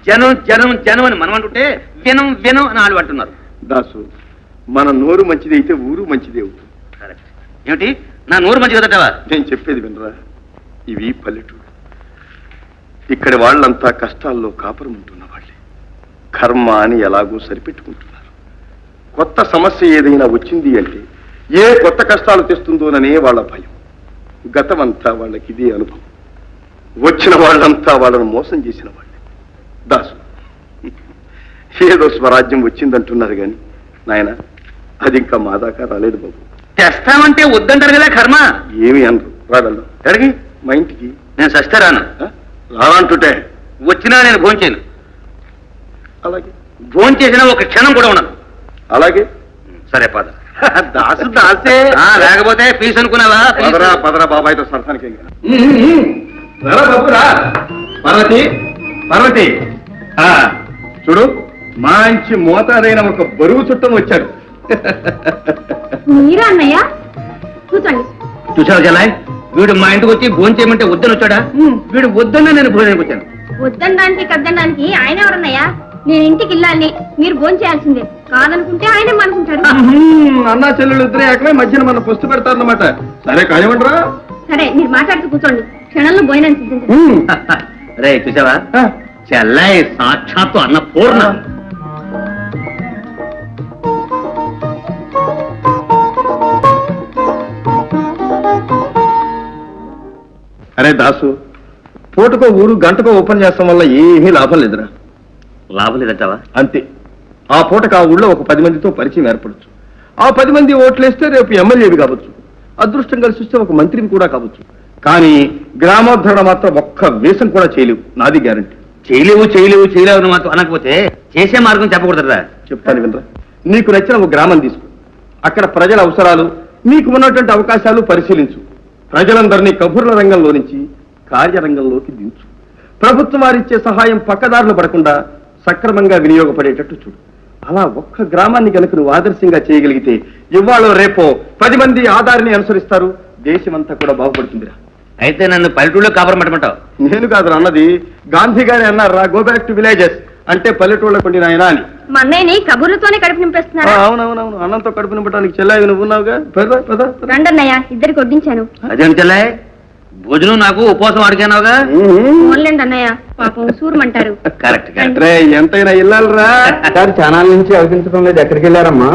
జనం జనం జనం అని మనం అంటుంటే వినం వినం అని వాళ్ళు అంటున్నారు దాసు మన నోరు మంచిది అయితే ఊరు మంచిది అవుతుంది ఏమిటి నా నోరు మంచి కదటవా నేను చెప్పేది వినరా ఇవి పల్లెటూరు ఇక్కడి వాళ్ళంతా కష్టాల్లో కాపురం ఉంటున్న వాళ్ళే కర్మ అని ఎలాగో సరిపెట్టుకుంటున్నారు కొత్త సమస్య ఏదైనా వచ్చింది అంటే ఏ కొత్త కష్టాలు తెస్తుందోననే వాళ్ళ భయం గతమంతా వాళ్ళకి ఇదే అనుభవం వచ్చిన వాళ్ళంతా వాళ్ళను మోసం చేసిన వాళ్ళే దాసు ఏదో స్వరాజ్యం వచ్చిందంటున్నారు కానీ నాయన అది ఇంకా మా దాకా రాలేదు బాబు తెస్తామంటే వద్దంటారు కదా కర్మ ఏమి అనరు రాగలరు ఎక్కడికి మా ఇంటికి నేను సస్తే రాను రానంటుంటే వచ్చినా నేను భోంచేను అలాగే భోంచేసినా ఒక క్షణం కూడా ఉండను అలాగే సరే పద దాసు దాసే లేకపోతే ఫీజు అనుకున్నావా పదరా పదరా బాబాయ్తో సరసానికి బాబురా పార్వతి పార్వతి చూడు మంచి మోతాదైన ఒక బరువు చుట్టం వచ్చాడు మీరా అన్నయ్య కూర్చోండి చూసావు జలాయ్ వీడు మా ఇంటికి వచ్చి భోజనం చేయమంటే వద్దని వచ్చాడా వీడు వద్దన్నా నేను భోజనానికి వచ్చాను వద్దనడానికి కద్దనడానికి ఆయన ఎవరన్నయ్యా నేను ఇంటికి వెళ్ళాలి మీరు భోజనం చేయాల్సిందే కాదనుకుంటే ఆయనే అనుకుంటారు అన్నా చెల్లెలు ఇద్దరే ఎక్కడే మధ్యన మన పుస్తు పెడతారన్నమాట సరే కానివ్వండిరా సరే మీరు మాట్లాడుతూ కూర్చోండి క్షణంలో భోజనం సిద్ధించండి రే చూసావా చెల్లాయి సాక్షాత్తు అన్న పూర్ణ అరే దాసు పూటకో ఊరు గంటకో ఓపెన్ చేస్తాం వల్ల ఏమీ లాభం లేదురా లాభం లేదంటావా అంతే ఆ పూటకు ఆ ఊళ్ళో ఒక 10 మందితో పరిచయం ఏర్పడచ్చు ఆ 10 మంది ఓట్లేస్తే రేపు ఎమ్మెల్యేవి కావచ్చు అదృష్టం కలిసి వస్తే ఒక మంత్రిని కూడా కావచ్చు కానీ గ్రామోద్ధరణ మాత్రం ఒక్క వేషం కూడా చేయలేవు నాది గ్యారంటీ చేయలేవు మాత్రం అనకపోతే చేసే మార్గం చెప్పకూడదురా చెప్తాను వినరా నీకు నచ్చిన ఒక గ్రామం తీసుకో అక్కడ ప్రజల అవసరాలు నీకు ఉన్నటువంటి అవకాశాలు పరిశీలించు ప్రజలందరినీ కబుర్ల రంగంలో నుంచి కార్యరంగంలోకి దించు ప్రభుత్వం వారిచ్చే సహాయం పక్కదారులు పడకుండా సక్రమంగా వినియోగపడేటట్టు చూడు అలా ఒక్క గ్రామాన్ని కనుక నువ్వు ఆదర్శంగా చేయగలిగితే ఇవాళ రేపో 10 మంది ఆధారిని అనుసరిస్తారు దేశమంతా కూడా బాగుపడుతుందిరా అయితే నన్ను పల్లెటూళ్ళలో కాపురం పెట్టమంటావు నేను కాదు అన్నది గాంధీ గారి అన్నారా గో బ్యాక్ టు విలేజెస్ అంటే పల్లెటూళ్ళ కొండి నాయన అని మా అన్నయ్యని కబుర్లతోనే కడుపు నింపేస్తున్నారా అవునవునవును అన్నంతో కడుపు నింపడానికి చెల్లాయి నువ్వు ఉన్నావుగా రండి అన్నయ్య ఇద్దరికి వడ్డించాను అదేంటి చెల్లాయ్ భోజనం నాకు ఉపవాసం అడిగానావుగా ఓన్లేండి అన్నయ్య పాపం సూరమంటారు కరెక్ట్ ఎంతైనా ఇల్లాలరా చాలా నుంచి అవిపించడం లేదు ఎక్కడికి వెళ్ళారమ్మా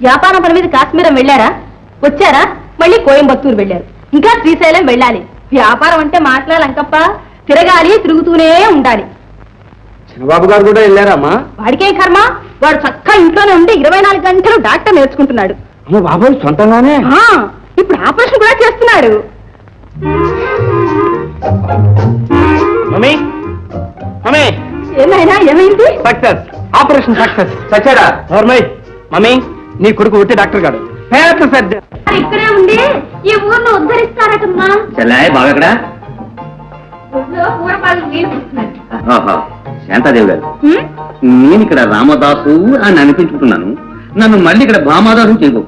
వ్యాపారం పని మీద కాశ్మీరం వెళ్ళారా వచ్చారా మళ్ళీ కోయంబత్తూరు వెళ్ళారు ఇంకా శ్రీశైలం వెళ్ళాలి వ్యాపారం అంటే మాట్లాడాలంకప్ప తిరగాలి తిరుగుతూనే ఉండాలి చిన్నబాబు గారు కూడా వెళ్ళారమ్మా వాడికే కర్మ వాడు చక్కగా ఇంట్లోనే ఉండి 24 గంటలు డాక్టర్ నేర్చుకుంటున్నాడు అమ్మ బాబాయ్ సొంతంగానే ఇప్పుడు ఆపరేషన్ కూడా చేస్తున్నాడు మమ్మీ మమ్మీ ఏమైనా ఏమైంది సక్సెస్ ఆపరేషన్ సక్సెస్ సచ్చాడా నోర్మయ్ మమ్మీ నీ కొడుకు ఒట్టి డాక్టర్ గారు పేద సర్జన్ ఇక్కడే ఉండి ఈ ఊర్ను ఉద్ధరిస్తారటమ్మా చెల్లాయ్ బాగా ఎక్కడ శాంతాదేవి గారు నేను ఇక్కడ రామదాసు అని అనిపించుకుంటున్నాను నన్ను మళ్ళీ ఇక్కడ భామాదాసు చేయకు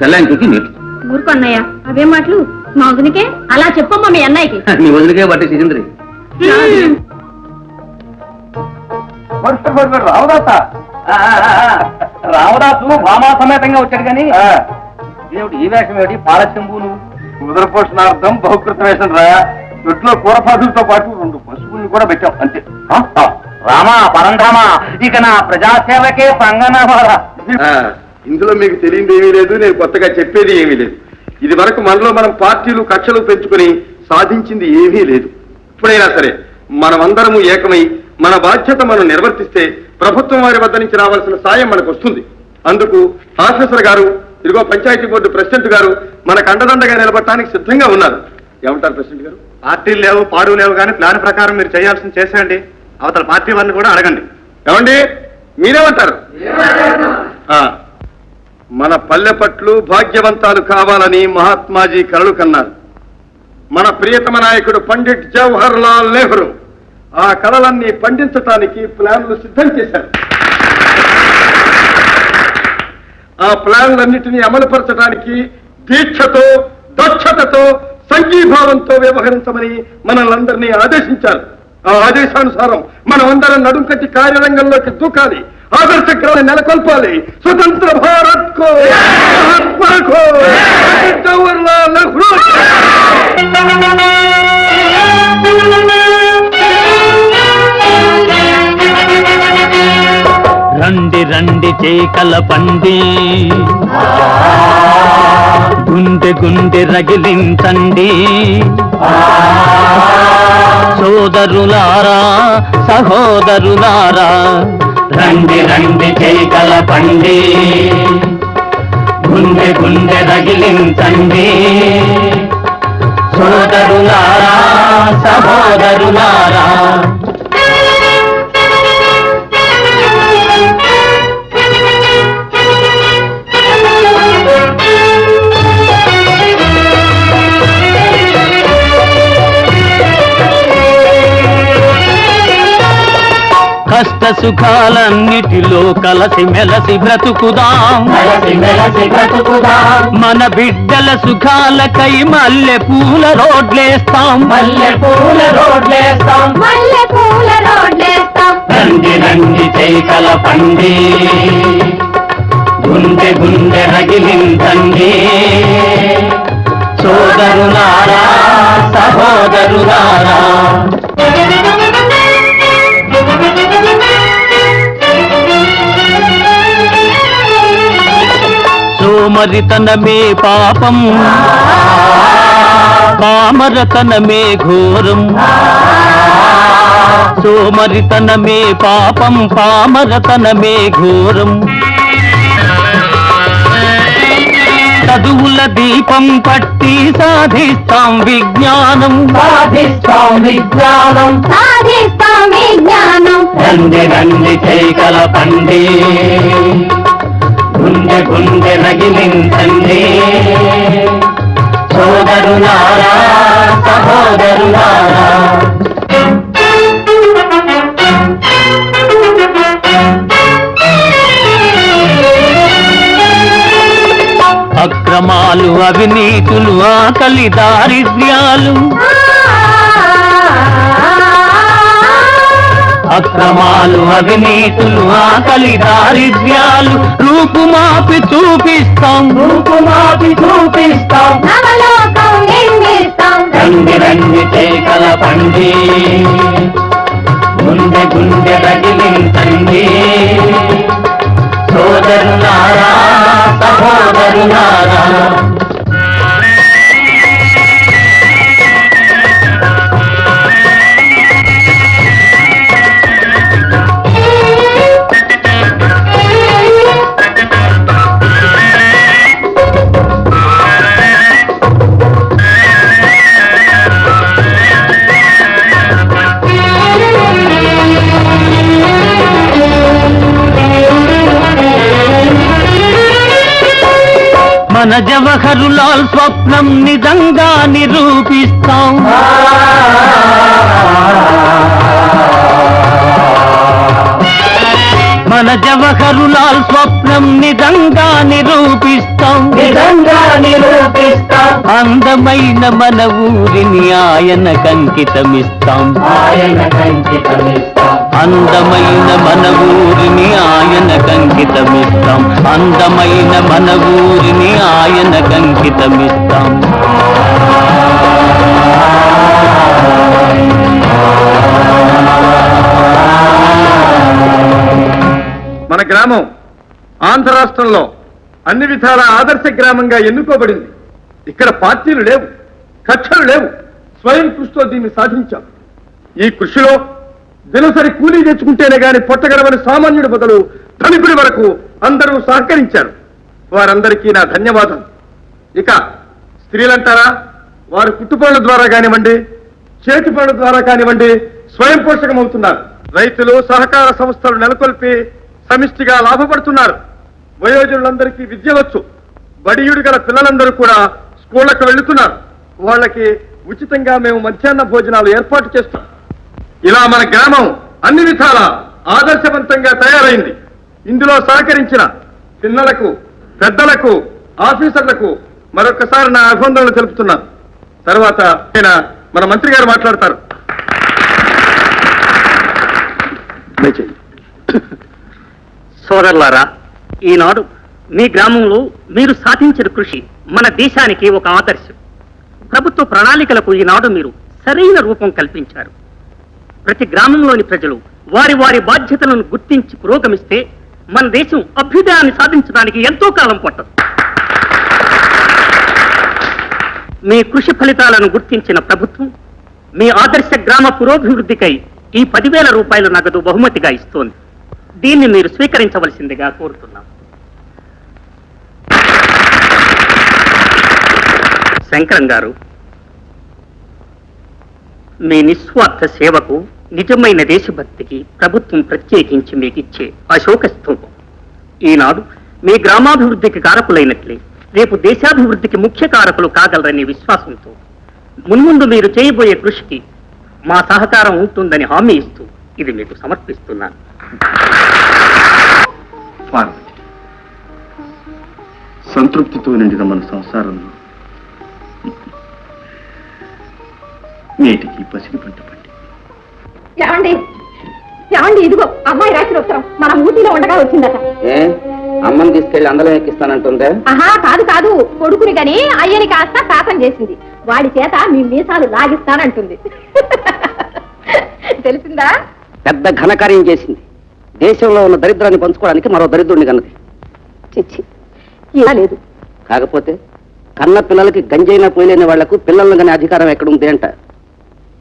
చెల్లాయిని చూసి నేర్చు ఊరుకొన్నయ్య అవే మాటలు మా వదినికే అలా చెప్పమ్మా మీ అన్నయ్యకి నీ వదిలికే బట్టి సిగింద్రి రామదాసు భామా సమేతంగా వచ్చాడు కానీ దేవుడు ఈ వేషం ఏమిటి పాలచెంబును ఉదరపోషణార్థం బహుకృత వేషం రా దొడ్లో కూరపాదులతో పాటు 2 పశువుల్ని కూడా పెట్టాం అంతే రామా పరంధామా ఇక నా ప్రజాసేవకే పంగనామారా ఇందులో మీకు తెలియంది ఏమీ లేదు నేను కొత్తగా చెప్పేది ఏమీ లేదు ఇది వరకు మనలో మనం పార్టీలు కక్షలు పెంచుకుని సాధించింది ఏమీ లేదు ఇప్పుడైనా సరే మనమందరము ఏకమై మన బాధ్యత మనం నిర్వర్తిస్తే ప్రభుత్వం వారి వద్ద నుంచి రావాల్సిన సాయం మనకు వస్తుంది. అందుకు ఆఫీసర్ గారు, ఇదిగో పంచాయతీ బోర్డు ప్రెసిడెంట్ గారు మనకు అండదండగా నిలబడటానికి సిద్ధంగా ఉన్నారు. ఏమంటారు ప్రెసిడెంట్ గారు? పార్టీలు లేవు, పాడు లేవు, కానీ ప్లాన్ ప్రకారం మీరు చేయాల్సింది చేసేయండి. అవతల పార్టీ వారిని కూడా అడగండి. ఏమండి, మీరేమంటారు? మన పల్లె పట్లు భాగ్యవంతాలు కావాలని మహాత్మాజీ కలలు కన్నారు. మన ప్రియతమ నాయకుడు పండిట్ జవహర్ లాల్ నెహ్రూ ఆ కళలన్నీ పండించటానికి ప్లాన్లు సిద్ధం చేశారు. ఆ ప్లాన్లన్నిటినీ అమలుపరచడానికి దీక్షతో, దక్షతతో, సంఘీభావంతో వ్యవహరించమని మనల్ని ఆదేశించారు. ఆ ఆదేశానుసారం మనమందరం నడుం కట్టి కార్యరంగంలోకి దూకాలి. ఆదర్శ గ్రామాన్ని నెలకొల్పాలి. స్వతంత్ర భారత్ కో, మహాత్మా కో, జవహర్ లాల్ నెహ్రూ. రండి రండి చేకల పండి, గుండె గుండె రగిలించండి. సోదరులారా, సహోదరులారా, రండి రండి చేకల పండి, గుండె గుండె రగిలించండి. సోదరులారా, సహోదరులారా, కష్ట సుఖాలన్నిటిలో కలసి మెలసి బ్రతుకుదాం. మన బిడ్డల సుఖాలకై మల్లె పూల రోడ్లేస్తాం. రండి రండి చేకల పండి, గుండె గుండె రగిలించండి. సోదరులారా, సహోదరులారా, సోమరితనమే పాపం, పామరతనమే ఘోరం. సోమరితనమే పాపం, పామరతనమే ఘోరం. చదువుల దీపం పట్టి సాధిస్తాం విజ్ఞానం. రండి రండి చేకల పండి, గుండె గుండె రగిలించండి. సోదరులారా, సహోదరులారా, అక్రమాలు, అవినీతులు, ఆకలి, దారిద్ర్యాలు, అక్రమాలు, అవినీతులు, ఆకలి, దారిద్ర్యాలు రూపుమాపి చూపిస్తాం. రండి రండి చేకల పండి, గుండె గుండె రగిలించండి. సోదరులారా, సహోదరులారా, మన జవహరులాల్ స్వప్నం నిజంగా నిరూపిస్తాం. మన జవహరులాల్ స్వప్నం నిజంగా నిరూపిస్తాం. అందమైన మన ఊరిని ఆయన కంకితమిస్తాం. అందమైన మన ఊరిని ఆయన కంకితమిస్తాం. అందమైన మన ఊరిని ఆయన కంకితమిస్తాం. మన గ్రామం ఆంధ్ర రాష్ట్రంలో అన్ని విధాల ఆదర్శ గ్రామంగా ఎన్నుకోబడింది. ఇక్కడ పార్టీలు లేవు, కక్షలు లేవు. స్వయం కృషితో దీన్ని సాధించాం. ఈ కృషిలో దినసరి కూలీ తెచ్చుకుంటేనే గాని పొట్టగడవని సామాన్యుడి మొదలు ధనికుడి వరకు అందరూ సహకరించారు. వారందరికీ నా ధన్యవాదాలు. ఇక స్త్రీలంటారా, వారు కుట్టుపనుల ద్వారా కానివ్వండి, చేతి పనుల ద్వారా కానివ్వండి స్వయం పోషకమవుతున్నారు. రైతులు సహకార సంస్థలు నెలకొల్పి సమిష్టిగా లాభపడుతున్నారు. వయోజనులందరికీ విద్య వచ్చు. బడియుడు గల పిల్లలందరూ కూడా స్కూళ్లకు వెళ్తున్నారు. వాళ్ళకి ఉచితంగా మేము మధ్యాహ్న భోజనాలు ఏర్పాటు చేస్తాం. ఇలా మన గ్రామం అన్ని విధాల ఆదర్శవంతంగా తయారైంది. ఇందులో సహకరించిన పిల్లలకు, పెద్దలకు, ఆఫీసర్లకు మరొకసారి నా అభినందనలు తెలుపుతున్నాను. తర్వాత మన మంత్రి గారు మాట్లాడతారు. సోదరులారా, ఈనాడు మీ గ్రామంలో మీరు సాధించిన కృషి మన దేశానికి ఒక ఆదర్శం. ప్రభుత్వ ప్రణాళికలకు ఈనాడు మీరు సరైన రూపం కల్పించారు. ప్రతి గ్రామంలోని ప్రజలు వారి వారి బాధ్యతలను గుర్తించి పురోగమిస్తే మన దేశం అభ్యుదయాన్ని సాధించడానికి ఎంతో కాలం పట్టదు. మీ కృషి ఫలితాలను గుర్తించిన ప్రభుత్వం మీ ఆదర్శ గ్రామ పురోభివృద్ధికై ఈ 10,000 రూపాయల నగదు బహుమతిగా ఇస్తోంది. దీన్ని మీరు స్వీకరించవలసిందిగా కోరుతున్నాం. శంకరం గారు, మీ నిస్వార్థ సేవకు, నిజమైన దేశభక్తికి ప్రభుత్వం ప్రత్యేకించి మీకు ఇచ్చే అశోక స్తూపం. ఈనాడు మీ గ్రామాభివృద్ధికి కారకులైనట్లే రేపు దేశాభివృద్ధికి ముఖ్య కారకులు కాగలరనే విశ్వాసంతో మున్ముందు మీరు చేయబోయే కృషికి మా సహకారం ఉంటుందని హామీ ఇస్తూ ఇది మీకు సమర్పిస్తున్నాను. సంతృప్తితో నిండిన మన సంసారంలో నేటికి పసిడి పంట పండి. ఏమండి ఏమండి, ఇదిగో అమ్మాయి రాసిన ఉత్తరం మన ఊటీలో ఉండగా వచ్చిందట. అమ్మని తీసుకెళ్లి అందరం ఎక్కిస్తానంటుందే? ఆహా, కాదు కాదు, కొడుకుని గని అయ్యని కాస్త శాతం చేసింది. వాడి చేత మీ మీసాలు లాగిస్తానంటుంది. తెలిసిందా? పెద్ద ఘనకార్యం చేసింది. దేశంలో ఉన్న దరిద్రాన్ని పంచుకోవడానికి మరో దరిద్రుడిని కన్నది. చిచ్చి, ఇలా లేదు. కాకపోతే కన్న పిల్లలకి గంజైనా పోయలేని వాళ్లకు పిల్లలను కానీ అధికారం ఎక్కడుంది అంట.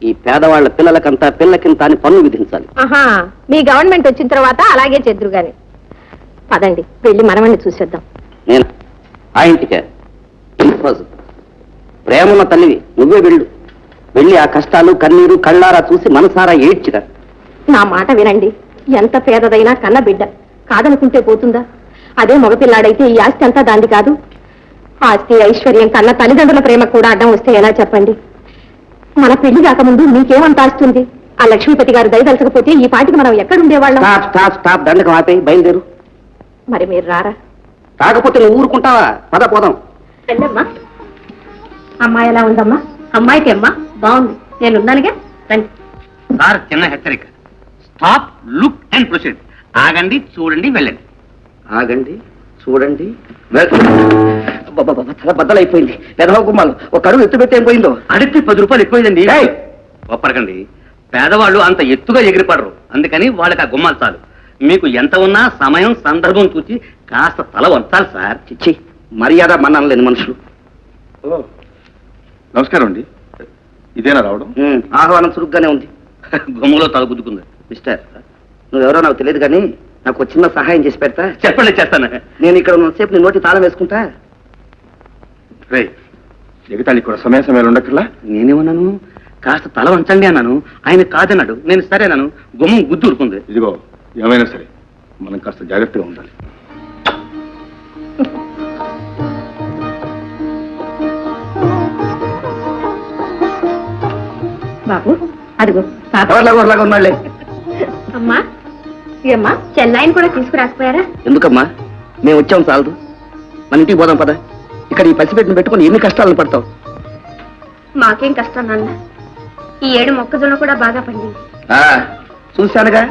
ఈ పేదవాళ్ల పిల్లలకంతా పిల్లకింత అని పన్ను విధించాలి. ఆహా, మీ గవర్నమెంట్ వచ్చిన తర్వాత అలాగే చెద్దురు గాని. పదండి, వెళ్ళి మనమని చూసేద్దాం. నేను ఆ ఇంటికే ప్రేమన్న తల్లివి, నువ్వే వెళ్ళి ఆ కష్టాలు కన్నీరు కళ్ళారా చూసి మనసారా ఏడ్చిరా. నా మాట వినండి. ఎంత పేదదైనా కన్న బిడ్డ కాదనుకుంటే పోతుందా? అదే మగపిల్లాడైతే ఈ ఆస్తి అంతా దాంది కాదు. ఆస్తి ఐశ్వర్యం కన్న తల్లిదండ్రుల ప్రేమ కూడా అడ్డం వస్తే ఎలా చెప్పండి? మన పెళ్లి కాకముందు మీకేమంత ఆస్తుంది? ఆ లక్ష్మీపతి గారు దయదలచకపోతే ఈ పాటికి మనం ఎక్కడుండేవాళ్ళం? స్టాప్ దండకం ఆపే, బయలుదేరు. మరి మీరు రారా? కాకపోతే నువ్వు ఊరుకుంటావా? పద పోదాం. రండమ్మా. అమ్మాయి ఎలా ఉందమ్మా? అమ్మాయికి అమ్మా బాగుంది, నేనున్నానుగా. రండి. సార్, చిన్న హెచ్చరిక. Stop, look and proceed. ఆగండి, చూడండి, వెళ్ళండి. ఆగండి, చూడండి. చాలా బద్దలైపోయింది. పెదవ గుమ్మాలు ఒక అడుగు ఎత్తు పెట్టి ఏం పోయిందో. అడిగి 10 రూపాయలు ఎక్కువైందండి. ఒప్పరకండి, పేదవాళ్ళు అంత ఎత్తుగా ఎగిరిపడరు. అందుకని వాళ్ళకి ఆ గుమ్మాలు చాలు. మీకు ఎంత ఉన్నా సమయం సందర్భం చూసి కాస్త తల వంచాలి సార్. చిచ్చి, మర్యాద మన్నాను లేని మనుషులు. నమస్కారం అండి. ఇదేనా రావడం? ఆహ్వానం చురుగ్గానే ఉంది. గుమ్మలో తల గుద్దుకుంది. మిస్టర్, నువ్వెవరో నాకు తెలియదు కానీ నాకు ఒక చిన్న సహాయం చేసి పెడతా? చెప్పండి, చేస్తాను. నేను ఇక్కడ ఉన్నసేపు నీ నోటి తాళం వేసుకుంటా. రే, ఎగతాళి కూడా సమయాలు ఉండక్కర్లా. నేనేమన్నాను? కాస్త తల వంచండి అన్నాను. ఆయన కాదన్నాడు. నేను సరేనాను. గుమ్మం గుద్దు ఊరుకుంది. ఇదిగో, ఏమైనా సరే మనం కాస్త జాగ్రత్తగా ఉండాలి. బాబు, అదిగో ఎవరిలాగా ఉన్నాళ్లే. అమ్మా, ఏమ్మా చెల్లాయిని కూడా తీసుకురాకపోయారా? ఎందుకమ్మా, మేము వచ్చాం చాలదు. మన ఇంటికి పోదాం పద. ఇక్కడ ఈ పసిపెట్టిన పెట్టుకుని ఎన్ని కష్టాలను పడతావు? మాకేం కష్టం నాన్న, ఈ ఏడు మొక్కజొన్న కూడా బాగా పండింది. చూశానుగా,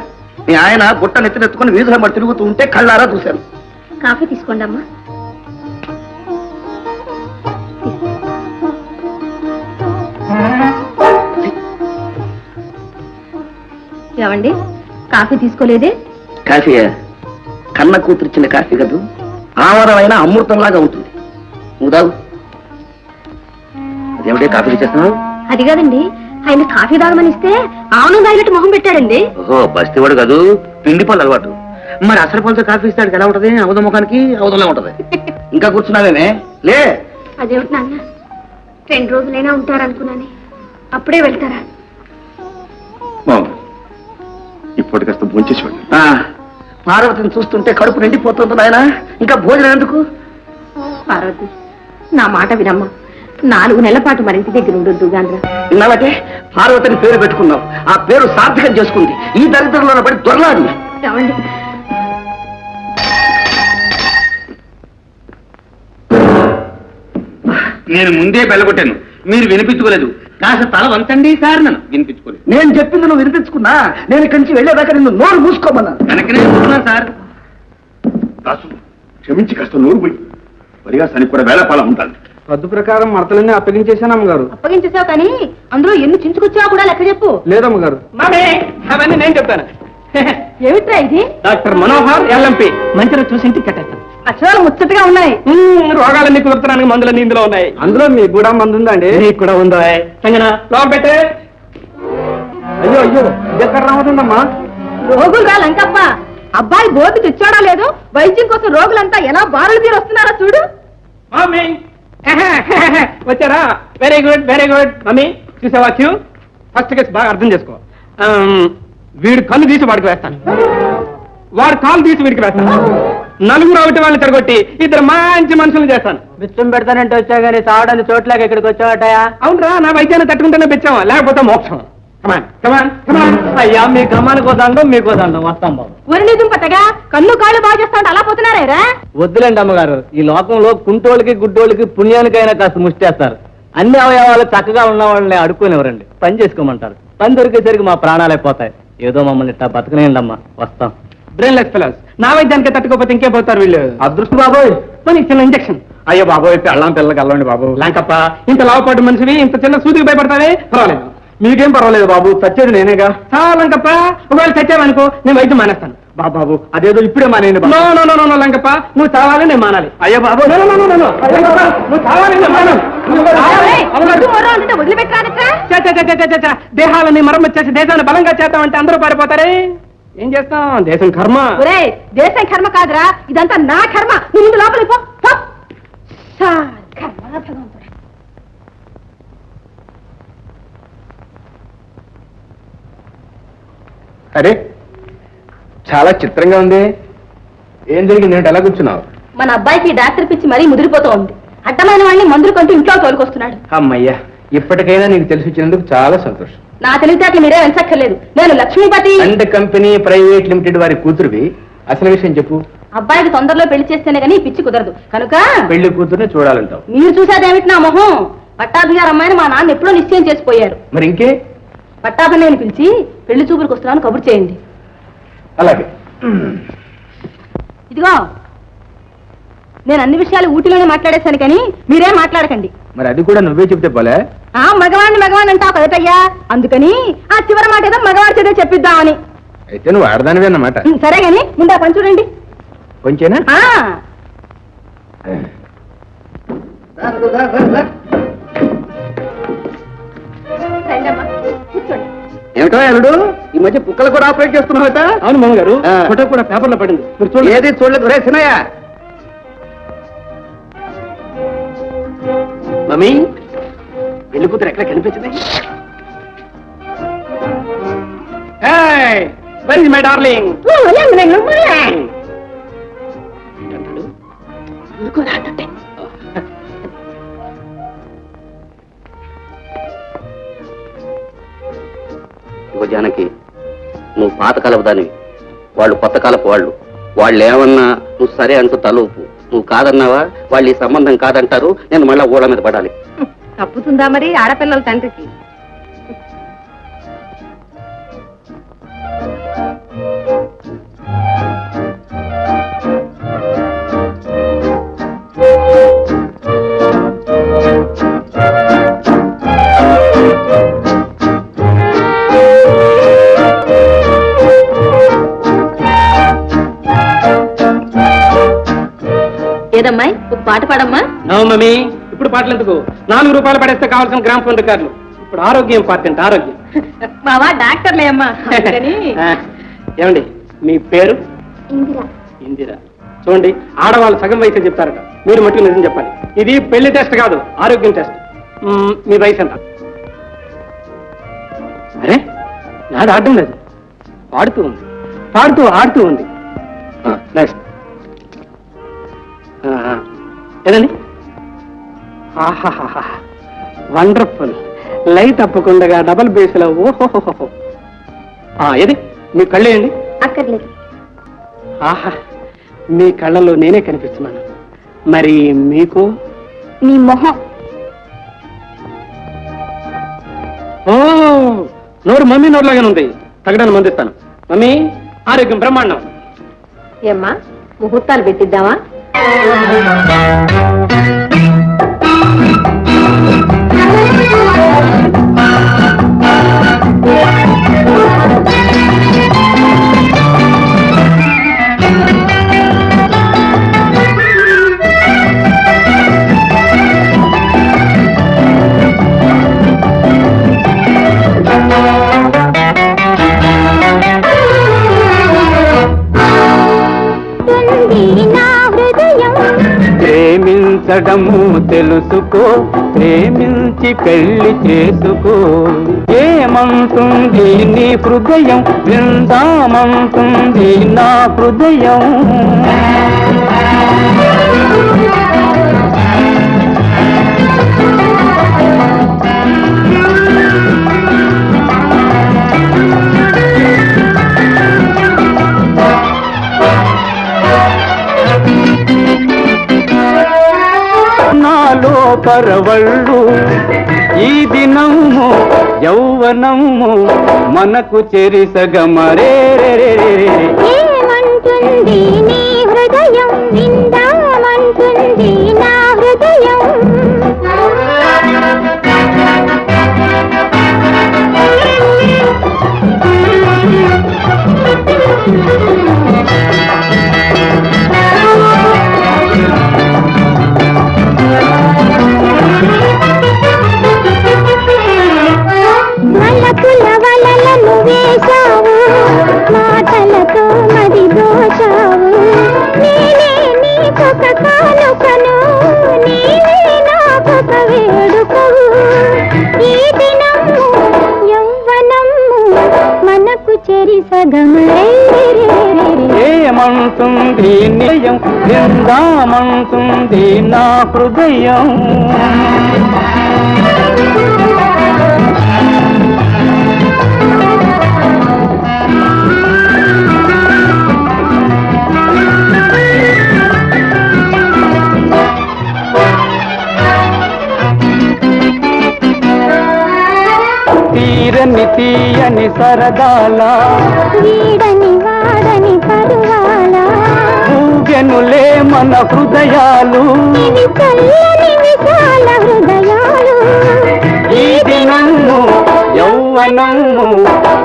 మీ ఆయన బుట్ట నెత్తినెత్తుకుని వీధుల మరి తిరుగుతూ ఉంటే కళ్ళారా చూశాను. కాఫీ తీసుకోండి అమ్మా. ఏమండి, కాఫీ తీసుకోలేదే? కాఫీ కన్న కూతురిచ్చిన కాఫీ కదూ, ఆవరమైన అమృతంలాగా ఉంటుంది. నువ్వు తాగు. అదేమిటే కాఫీ చేస్తున్నావు? అది కాదండి, ఆయన కాఫీ తాగమని ఇస్తే ఆవును తాగినట్టు మొహం పెట్టాడండి. ఓహో బస్తీవాడు కాదు, పిండి పళ్ళు అలవాటు. మరి అసలు పళ్ళతో కాఫీ ఇస్తాడు ఎలా ఉంటది? అవధ ముఖానికి అవధంలో ఉంటది. ఇంకా కూర్చున్నావేమే లే. అదేమిటి నాన్న, 2 రోజులైనా ఉంటారనుకున్నానే, అప్పుడే వెళ్తారా? ఇప్పటి కాస్త భోంచేసి వెళ్ళి. పార్వతిని చూస్తుంటే కడుపు నిండిపోతుంది నాయన, ఇంకా భోజనం ఎందుకు? పార్వతి, నా మాట వినమ్మా. 4 నెలల పాటు మరి ఇంటి దగ్గర ఉండొద్దు గాంధ్ర. విన్నావటే, పార్వతిని పేరు పెట్టుకున్నావు, ఆ పేరు సార్థకం చేసుకుంది. ఈ దరిద్రంలో పడి దొరలాడు. ఏమండి, నేను ముందే బెల్లగొట్టాను, మీరు వినిపించుకోలేదు. కాస్త తల వంచండి సార్. నన్ను వినిపించుకోలేదు. నేను చెప్పింది నువ్వు వినిపించుకున్నా, నేను ఇక్కడి నుంచి వెళ్ళేదాకా నిన్ను నోరు మూసుకోమన్నా. వెనకనే చెప్తున్నాను సార్. దాసు క్షమించి కాస్త నూరు పోయి పరిగా సని కూడా వేళపాల ఉంటాను. పద్దు ప్రకారం మడతలన్నీ అప్పగించేశాను అమ్మగారు. అప్పగించేసావు కానీ అందులో ఎన్ని చించుకొచ్చావు కూడా లెక్క చెప్పు. లేదమ్మగారు. అవన్నీ నేను చెప్తాను. ఏమిట్రా ఇది? డాక్టర్ మనోహర్ ఎల్ఎంపి మంచిగా చూసి ఇంటికి కట్టేస్తాను. అక్షరాలు ముచ్చటగా ఉన్నాయి. రోగాలన్నీ కుదురుతానికి మందులన్నీ ఇందులో ఉన్నాయి. అందులో మీకు కూడా మంది ఉందండి? నీకు కూడా ఉందో సంగన లోపల పెట్టే. అయ్యో అయ్యో, ఎక్కడ రావదండమ్మా? రోగులు రా లంకప్ప. అబ్బాయి బోర్డు తెచ్చాడా లేదు, వైద్యం కోసం రోగులంతా ఎలా బారులు తీరు వస్తున్నారా చూడు. మమ్మీ వచ్చారా? Very good very good. Mummy చూసావా క్యూ? ఫస్ట్ కేసు బాగా అర్థం చేసుకో. వీడు కన్ను తీసి వాడికి వేస్తాను, వాడు కాలు తీసి వీడికి వేస్తాను. 4 ఒకటి వాళ్ళని తిరగొట్టి 2 మంచి మనుషులు చేస్తాను. బిచ్చం పెడతానంటే వచ్చా గానీ తాగడానికి చోట్లేక ఇక్కడికి వచ్చావటయా? అవునరా, నా వైద్యాన్ని తట్టుకుంటేనే పెంచావా, లేకపోతే మోక్షం. కమాన్ కమాన్ కమాన్. అయ్యా మీ కమ్మానికి వదండం, మీకు వదండం. వస్తాం బాబు. ఒరి నిజం పట్టగా కన్ను కాళ్ళు బాగా చేస్తా అలా పోతున్నారా? వద్దులేండి అమ్మగారు, ఈ లోకంలో కుంటోళ్ళకి గుడ్డోళ్ళకి పుణ్యానికైనా కాస్త ముష్టేస్తారు. అన్ని అవయవాలు చక్కగా ఉన్న వాళ్ళని అడుక్కునేవరండి, పని చేసుకోమంటారు. పని దొరికేసరికి మా ప్రాణాలే పోతాయి. ఏదో మమ్మల్ని ఇట్టా బతకనేయండి అమ్మా, వస్తాం. Brainless fellows. నా వైద్యానికి తట్టుకోపోతే ఇంకే పోతారు వీళ్ళు. అదృష్టం బాబోయ్. పోనీ చిన్న ఇంజక్షన్. అయ్యో బాబోయ్, పెళ్ళం పిల్లలకి వెళ్ళండి బాబు. లాంకప్ప, ఇంత లావుపాటు మనిషివి ఇంత చిన్న సూదికి భయపడతావే? పర్వాలేదు. మీకేం పర్వాలేదు బాబు, చచ్చేది నేనేగా. చాలా లంకప్ప, ఒకవేళ చచ్చావనుకో నేను వైద్యం మానేస్తాను. బాబు అదేదో ఇప్పుడే మానేయండి నో బాబు. నో నో నో లంకప్ప, నువ్వు చావాలి నేను మానాలి. అయ్యో బాబు, no no no no no. Lankappa, నువ్వు చావాలి నేను మానాలి. వదిలిపెట్టారట్రా? దేహాలని మరమ్మతు చేసి దేశాన్ని బలంగా చేద్దామంటే అందరూ పారిపోతారే. ఏం చేస్తాం, దేశం కర్మ. ఒరే, దేశం కర్మ కాదురా, ఇదంతా నా కర్మ. నువ్వు ముందు లోపలికి పో, పో. సార్, కర్మ భగవంతుడా. అరే చాలా చిత్రంగా ఉంది. ఏం జరిగింది? నేను ఎలా కూర్చున్నావు? మన అబ్బాయికి డాక్టర్ పిచ్చి మరీ ముదిరిపోతూ ఉంది. అడ్డమైన వాడిని మందులు కొంటూ ఇంట్లో తోలుకొస్తున్నాడు. అమ్మయ్యా, ఇప్పటికైనా నీకు తెలిసి వచ్చినందుకు చాలా సంతోషం. నా తెలివితేటలు మీరే వెంచక్కర్లేదు. నేను Lakshmipati and company private limited వారి కూతురువి. అసలు విషయం చెప్పు. అబ్బాయికి తొందరలో పెళ్లి చేస్తేనే గానీ పిచ్చి కుదరదు కనుక పెళ్లి కూతురుని చూడాలంటావు. మీరు చూసేదేమిటి నా మొహం? పట్టాభి గారు అమ్మాయిని మా నాన్న ఎప్పుడో నిశ్చయం చేసిపోయారు. మరి ఇంకే? పట్టాభిని పిలిచి పెళ్లి చూపులకు వస్తున్నాను కబురు చేయండి. అలాగే. ఇదిగో, నేను అన్ని విషయాలు ఊటీలోనే మాట్లాడేశాను కానీ మీరేం మాట్లాడకండి. మరి అది కూడా నువ్వే చెప్తే పోలే. మగవాణ్ణి అంటావు కదటయ్యా, అందుకని ఆ చివరి మాట ఏదో మగవాడి చేత చెప్పిద్దామని. అయితే నువ్వు ఆడదానివే అన్నమాట. సరే గాని ముందు ఆ పని చూడండి. కొంచెనా? రండమ్మా, కూర్చోండి. ఏమిటో అల్లుడు, ఈ మధ్య కుక్కలు కూడా ఆపరేట్ చేస్తున్నావట? అవును మామగారు, ఆ. ఫోటో కూడా పేపర్లో పడింది. మీరు చూడండి. ఏది చూడలేదు రే సినయ్య. మమ్మీ, పెళ్లి కూతురు ఎక్కడ కనిపించింది? Where is my darling? ఇగో జానకి, నువ్వు పాతకాలపు దానివి, వాళ్ళు కొత్త కాలపు వాళ్ళు ఏమన్నా నువ్వు సరే అంటూ తలూపు. నువ్వు కాదన్నావా వాళ్ళు ఈ సంబంధం కాదంటారు, నేను మళ్ళా ఊళ్ళ మీద పడాలి. తప్పుతుందా మరి ఆడపిల్లల తండ్రికి? ఏదమ్మాయి, ఒక పాట పాడమ్మా. నో మమ్మీ, ఇప్పుడు పాటలు ఎందుకు? 4 రూపాయలు పడేస్తే కావాల్సిన గ్రామ్ ఫోన్ రికార్డులు ఇప్పుడు ఆరోగ్యం ఇంపార్టెంట్, ఆరోగ్యం. బావా డాక్టర్లే అమ్మా ఏమండి మీ పేరు? ఇందిరా. ఇందిరా. చూడండి, ఆడవాళ్ళు సగం వయసు చెప్తారట, మీరు మట్టుకు నిజం చెప్పాలి. ఇది పెళ్లి టెస్ట్ కాదు, ఆరోగ్యం టెస్ట్. మీ వయసు ఎంత? అరే నాడు ఆడడం లేదు, పాడుతూ ఉంది, పాడుతూ ఆడుతూ ఉంది. నెక్స్ట్ ఏదండి? ఆహాహా, వండర్ఫుల్. లైట్ తప్పకుండా డబల్ బేస్లో. ఓహోహోహో. ఏది మీ కళ్ళేయండి. అక్కర్లేదు. ఆహా, మీ కళ్ళలో నేనే కనిపిస్తున్నాను. మరి మీకు? మీ మొహం. ఓ, నోరు మమ్మీ నోరులాగానే ఉంది. తగ్గడానికి మందిస్తాను. మమ్మీ, ఆరోగ్యం బ్రహ్మాండం. ఏమ్మా ముహూర్తాలు పెట్టిద్దామా? ప్రేమించడము తెలుసుకో, ప్రేమించి పెళ్లి చేసుకో. ఏమంటుంది నీ హృదయం, విందామంటుంది నా హృదయం. నాలో పరవళ్ళు ఈ దినము యౌవనము మనకు చెరిసగమరే. ఏమంటుంది నీ హృదయం, విందామంటుంది నా హృదయం. మలపుల వలలను వేశావు, మాటలతో మది దోచావు. నేనే నీకొక కానుకను, నీవే నాకొక వేడుకవు. ఈ దినము యౌవనము మనకు చెరి సగమరే. ఏమంటుంది నిజం, విందామంటుంది నా హృదయం. తీరని తీయని సరదాల, వీడని వాడని పరువాల, ఊగెనులే మన హృదయాలు. ఇవి చల్లని విశాల హృదయాలు. ఈ దినము యౌవనము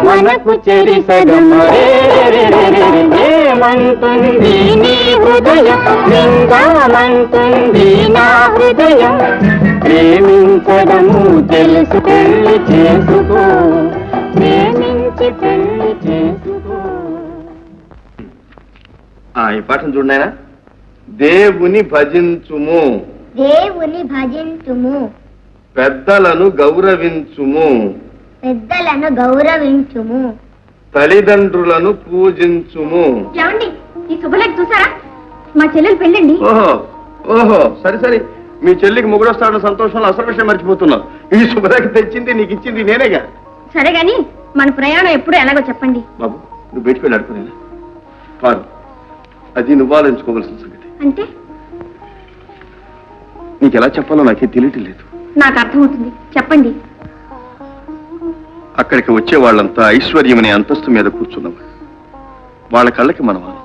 మనకు చెరిసగమరే. ఏమంటుంది నీ హృదయం, విందామంటుంది నా హృదయం. ప్రేమించడము తెలుసు, పెళ్లి చేసుకో, ప్రేమించి పెళ్లి చేసుకో. ఈ పాఠం చూడనాయనా. దేవుని భజించుము, దేవుని భజించుము, పెద్దలను గౌరవించుము, పెద్దలను గౌరవించుము, తల్లిదండ్రులను పూజించుము. ఏమండి ఈ శుభలేఖ చూసారా? మా చెల్లెలు పెళ్ళండి. ఓహో ఓహో, సరే సరే. మీ చెల్లికి మొగుడొస్తాడన్న సంతోషంలో అసలు విషయం మర్చిపోతున్నావు. ఈ శుభలేఖ తెచ్చింది నీకు ఇచ్చింది నేనేగా. సరే గాని మన ప్రయాణం ఎప్పుడు ఎలాగో చెప్పండి. బాబు, నువ్వు బయటికి వెళ్ళి ఆడుకునేనా? కాదు, అది నువ్వు ఆలోచించుకోవాల్సిన సంగతి. అంటే నీకు ఎలా చెప్పాలో నాకే తెలియటం లేదు. నాకు అర్థమవుతుంది, చెప్పండి. అక్కడికి వచ్చే వాళ్ళంతా ఐశ్వర్యం అనే అంతస్తు మీద కూర్చున్నవాళ్ళు. వాళ్ళ కళ్ళకి మనవాళ్ళు.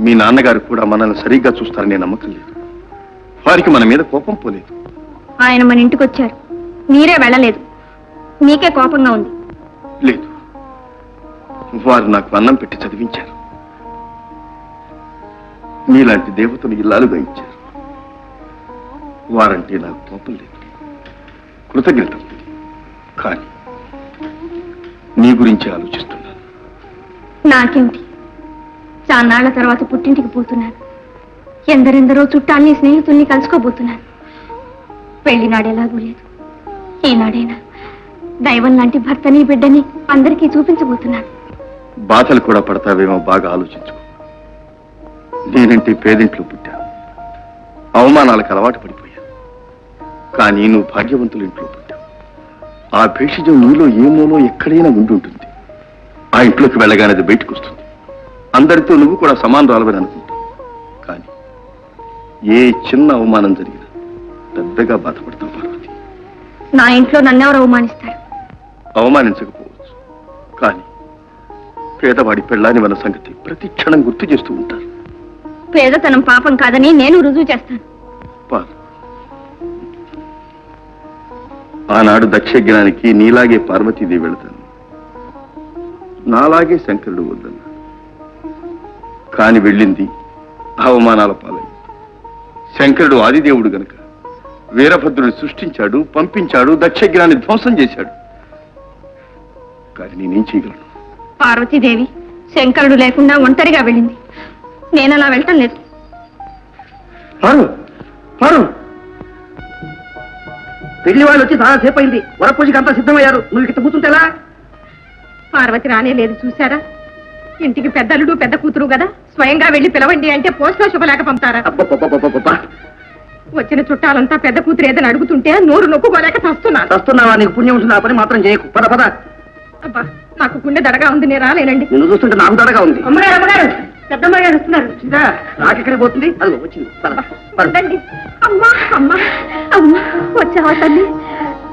మీ నాన్నగారు కూడా మనల్ని సరిగ్గా చూస్తారనే నమ్మకం లేదు. వారికి మన మీద కోపం పోలేదు. ఆయన మన ఇంటికి వచ్చారు, మీరే వెళ్ళలేదు. నీకే కోపంగా ఉంది. లేదు, వారు నాకు అన్నం పెట్టి చదివించారు. మీలాంటి దేవతను ఇల్లాలుగా ఇచ్చారు. వారంటే నాకు కోపం లేదు, కృతజ్ఞత. కానీ నీ గురించి ఆలోచిస్తున్నాను. నాకేమిటి, చాన్నాళ్ల తర్వాత పుట్టింటికి పోతున్నాను. ఎందరెందరో చుట్టాల్ని స్నేహితుల్ని కలుసుకోబోతున్నాను. పెళ్లినాడు ఎలాగూ లేదు, ఈనాడైనా దైవం లాంటి భర్తని బిడ్డని అందరికీ చూపించబోతున్నాను. బాధలు కూడా పడతావేమో బాగా ఆలోచించుకో. నేనంటే పేదింట్లో పుట్టా, అవమానాలకు అలవాటు పడిపోయాను. కానీ నువ్వు భాగ్యవంతుల ఇంట్లో పుట్టావు. ఆ భేషజం నీలో ఏమోనో ఎక్కడైనా ఉండి ఉంటుంది. ఆ ఇంట్లోకి వెళ్ళగానే అది బయటకు వస్తుంది. అందరితో నువ్వు కూడా సమానరాలవని అనుకుంటావు. కానీ ఏ చిన్న అవమానం జరిగినా పెద్దగా బాధపడతావు పార్వతి. నా ఇంట్లో నన్నెవరు అవమానిస్తారు? అవమానించకపోవచ్చు, కానీ పేదవాడి పెళ్ళాని మన సంగతి ప్రతి క్షణం గుర్తు చేస్తూ ఉంటారు. పేదతనం పాపం కాదని నేను రుజువు చేస్తాను. ఆనాడు దక్షయజ్ఞానికి నీలాగే పార్వతీదేవి వెళతాను, నాలాగే శంకరుడు వద్దన్నాడు. కాని వెళ్ళింది అవమానాల పాలైంది. శంకరుడు ఆదిదేవుడు గనక వీరభద్రుని సృష్టించాడు, పంపించాడు, దక్షయజ్ఞాన్ని ధ్వంసం చేశాడు. కానీ నేనేం చేయగలను? పార్వతీదేవి శంకరుడు లేకుండా ఒంటరిగా వెళ్ళింది. నేను అలా వెళ్ళటం లేదు. పెళ్లి వాళ్ళు వచ్చి చాలా సేపు అయింది. వరపూజకి అంతా సిద్ధమయ్యారు. నువ్వు ఇక్కడ కూర్చుంటేలా? పార్వతి రానే లేదు, చూశారా? ఇంటికి పెద్దలుడు పెద్ద కూతురు కదా, స్వయంగా వెళ్ళి పిలవండి అంటే పోస్ట్లో శుభలేక పంపుతారా? వచ్చిన చుట్టాలంతా పెద్ద కూతురు ఏదని అడుగుతుంటే నోరు నొప్పుకోలేక చస్తున్నాను. వస్తున్నావా? నీకు పుణ్యం ఉంటుంది. ఆ పని మాత్రం చేయకు. పద పద. అబ్బా, నాకు గుండె దడగా ఉంది, నేను రాలేనండి. నిన్ను చూస్తుంటే నాకు దడగా ఉంది. అమ్మగారు, అమ్మగారు, పెద్దమ్మగారు వస్తున్నారు. నాకెక్కడికి పోతుంది? అది వచ్చింది. ఉండండి. అమ్మా అమ్మా అమ్మా, వచ్చావా తల్లి?